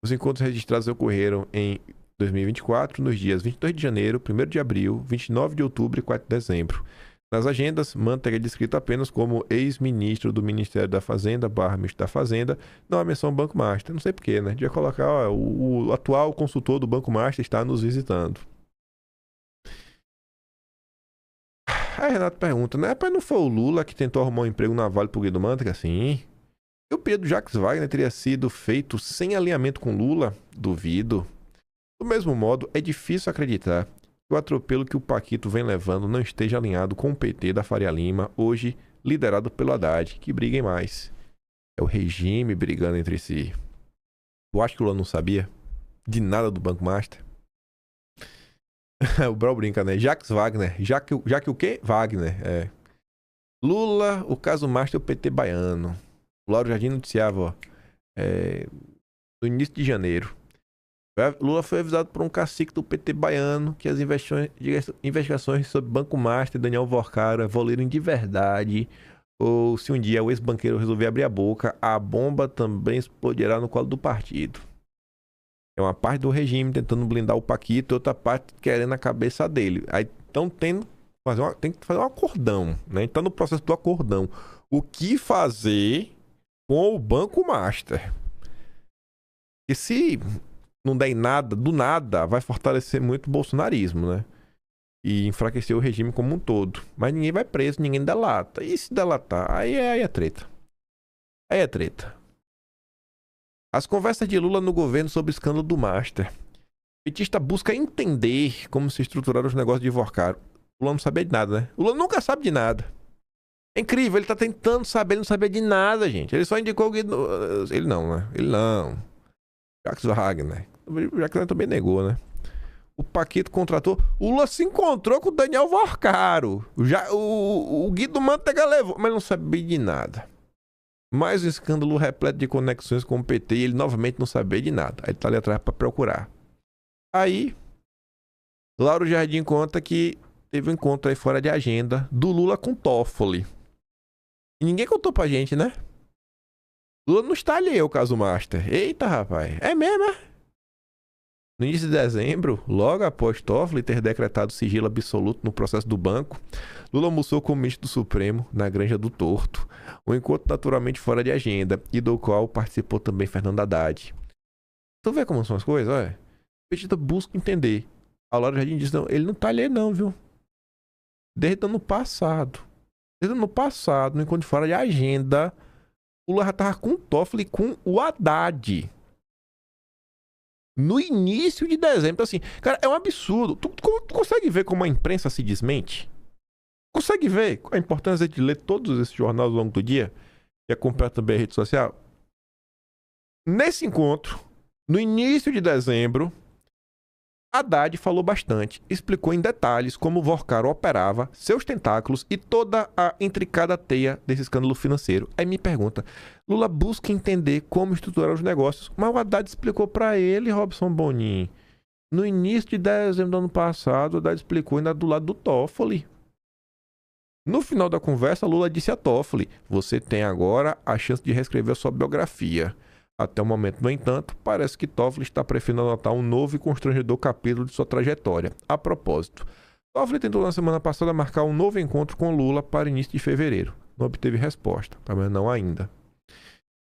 Os encontros registrados ocorreram em 2024, nos dias 22 de janeiro, 1º de abril, 29 de outubro e 4 de dezembro. Nas agendas, Manteiga é descrito apenas como ex-ministro do Ministério da Fazenda, ministro da Fazenda, não há menção ao Banco Master. Não sei porquê, né? Devia colocar, o atual consultor do Banco Master está nos visitando. Aí Renato pergunta, né? Rapaz, não foi o Lula que tentou arrumar um emprego na Vale pro Guido Manteiga? Sim. E o pedido do Jacques Wagner teria sido feito sem alinhamento com Lula? Duvido. Do mesmo modo, é difícil acreditar que o atropelo que o Paquito vem levando não esteja alinhado com o PT da Faria Lima, hoje liderado pelo Haddad, que briguem mais. É o regime brigando entre si. Tu acha que o Lula não sabia de nada do Banco Master? O Brau brinca, né? Jacques Wagner. Já que o quê? Wagner. É. Lula, o caso Master, o PT baiano. O Lauro Jardim noticiava, no início de janeiro. Lula foi avisado por um cacique do PT baiano que as investigações sobre Banco Master e Daniel Worcaro evoluíram de verdade, ou se um dia o ex-banqueiro resolver abrir a boca, a bomba também explodirá no colo do partido. É uma parte do regime tentando blindar o Paquito e outra parte querendo a cabeça dele. Aí estão tem que fazer um acordão, né? Está no processo do acordão. O que fazer com o Banco Master? E se não der em nada, do nada, vai fortalecer muito o bolsonarismo, né? E enfraquecer o regime como um todo. Mas ninguém vai preso, ninguém delata. E se delatar? Aí é treta. Aí é treta. As conversas de Lula no governo sobre o escândalo do Master. O petista busca entender como se estruturaram os negócios de Worcaro. O Lula não sabia de nada, né? O Lula nunca sabe de nada. É incrível, ele tá tentando saber, ele não sabia de nada, gente. Ele só indicou o Guido... Ele não, né? Ele não. Jacques Wagner. O Jacques Wagner também negou, né? O Paquito contratou. O Lula se encontrou com o Daniel Worcaro. O Guido Manteiga levou, mas não sabia de nada. Mais um escândalo repleto de conexões com o PT e ele novamente não sabia de nada. Aí ele tá ali atrás pra procurar. Aí, Lauro Jardim conta que teve um encontro aí fora de agenda do Lula com Toffoli. E ninguém contou pra gente, né? Lula não está alheio ao caso Master. Eita, rapaz. É mesmo, é? No início de dezembro, logo após Toffoli ter decretado sigilo absoluto no processo do banco, Lula almoçou com o ministro do Supremo na Granja do Torto, um encontro naturalmente fora de agenda, e do qual participou também Fernando Haddad. Tu vê como são as coisas, olha? O petista busca entender. A Laura Jardim diz, não, ele não tá alheio não, viu? Desde ano passado, no encontro fora de agenda, o Lula já tava com o Toffoli e com o Haddad. No início de dezembro. Então, assim, cara, é um absurdo. Tu consegue ver como a imprensa se desmente? Consegue ver a importância de ler todos esses jornais ao longo do dia? E acompanhar também a rede social? Nesse encontro, No início de dezembro, Haddad falou bastante, explicou em detalhes como o Vorcaro operava, seus tentáculos e toda a intricada teia desse escândalo financeiro. Aí me pergunta, Lula busca entender como estruturar os negócios, mas o Haddad explicou para ele, Robson Bonin, no início de dezembro do ano passado, o Haddad explicou ainda do lado do Toffoli. No final da conversa, Lula disse a Toffoli, você tem agora a chance de reescrever a sua biografia. Até o momento, no entanto, parece que Toffoli está preferindo anotar um novo e constrangedor capítulo de sua trajetória. A propósito, Toffoli tentou na semana passada marcar um novo encontro com Lula para início de fevereiro. Não obteve resposta, mas não ainda.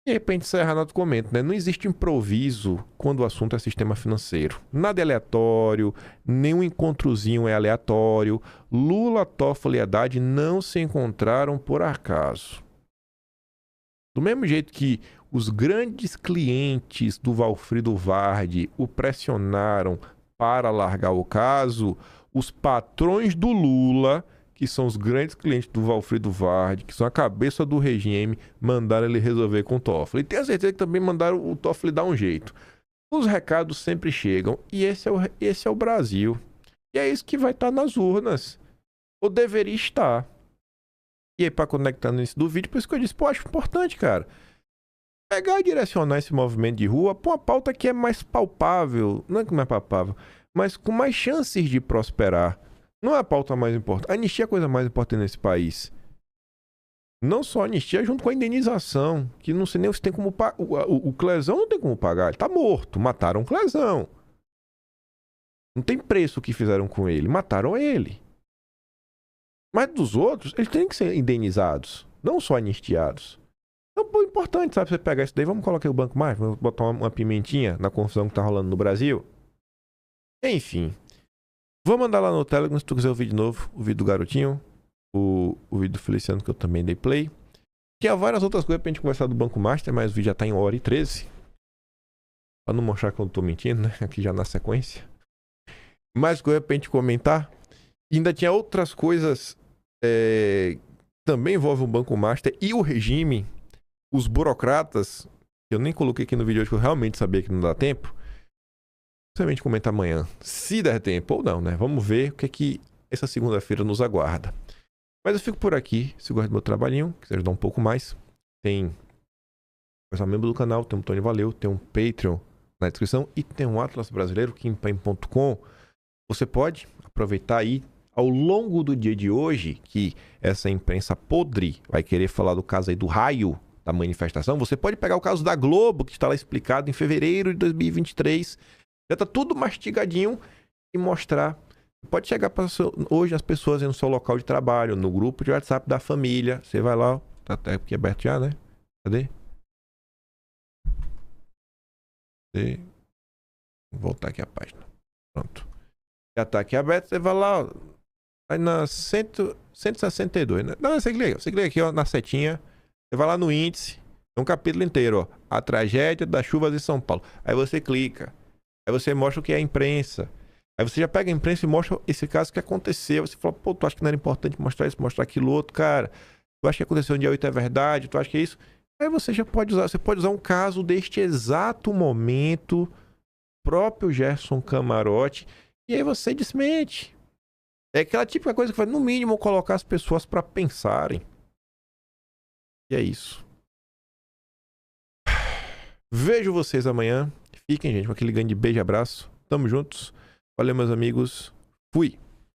E aí, para encerrar nosso comento, né? Não existe improviso quando o assunto é sistema financeiro. Nada é aleatório, nenhum encontrozinho é aleatório. Lula, Toffoli e Haddad não se encontraram por acaso. Do mesmo jeito que os grandes clientes do Valfrido Vardi o pressionaram para largar o caso, os patrões do Lula, que são os grandes clientes do Valfrido Vardi, que são a cabeça do regime, mandaram ele resolver com o Toffoli. E tenho certeza que também mandaram o Toffoli dar um jeito. Os recados sempre chegam e esse é o Brasil. E é isso que vai estar nas urnas. Ou deveria estar. E aí, para conectar no início do vídeo, por isso que eu disse, pô, acho importante, cara. Pegar e direcionar esse movimento de rua para uma pauta que é mais palpável, não é que mais palpável, mas com mais chances de prosperar. Não é a pauta mais importante. A anistia é a coisa mais importante nesse país. Não só a anistia, junto com a indenização, que não sei nem se tem como pagar. O Clezão não tem como pagar, ele tá morto. Mataram o Clezão. Não tem preço o que fizeram com ele, mataram ele. Mas dos outros, eles têm que ser indenizados, não só anistiados. Então, pô, importante, sabe, você pegar isso daí, vamos colocar o banco mais, vamos botar uma pimentinha na confusão que tá rolando no Brasil. Enfim, vou mandar lá no Telegram se tu quiser o vídeo novo, o vídeo do garotinho, o vídeo do Feliciano que eu também dei play. Tinha várias outras coisas pra gente conversar do Banco Master, mas o vídeo já tá em 1h13. Pra não mostrar que eu tô mentindo, né, aqui já na sequência. Mais coisa pra gente comentar. E ainda tinha outras coisas também envolvem o Banco Master e o regime, os burocratas, que eu nem coloquei aqui no vídeo hoje, que eu realmente sabia que não dá tempo. Possivelmente comentar amanhã, se der tempo ou não, né? Vamos ver o que é que essa segunda-feira nos aguarda. Mas eu fico por aqui, se gosta do meu trabalhinho, quiser ajudar um pouco mais, tem ser membro do canal, tem um Tony Valeu, tem um Patreon na descrição e tem um Atlas Brasileiro, Kimpem.com. Você pode aproveitar aí ao longo do dia de hoje, que essa imprensa podre vai querer falar do caso aí do raio da manifestação, você pode pegar o caso da Globo, que está lá explicado em fevereiro de 2023, já está tudo mastigadinho, e mostrar. Pode chegar para hoje as pessoas aí no seu local de trabalho, no grupo de WhatsApp da família, você vai lá, tá até aqui aberto já, né? Cadê? Vou voltar aqui a página. Pronto. Já tá aqui aberto, você vai lá, ó. Aí na 162, né? Não, você clica aqui, ó, na setinha. Você vai lá no índice. É um capítulo inteiro, ó. A tragédia das chuvas em São Paulo. Aí você clica. Aí você mostra o que é a imprensa. Aí você já pega a imprensa e mostra esse caso que aconteceu. Você fala, pô, tu acha que não era importante mostrar isso, mostrar aquilo outro, cara? Tu acha que aconteceu no dia 8 é verdade? Tu acha que é isso? Aí você já pode usar. Você pode usar um caso deste exato momento. Próprio Gerson Camarote. E aí você desmente. É aquela típica coisa que vai, no mínimo, colocar as pessoas para pensarem. E é isso. Vejo vocês amanhã. Fiquem, gente, com aquele grande beijo e abraço. Tamo juntos. Valeu, meus amigos. Fui.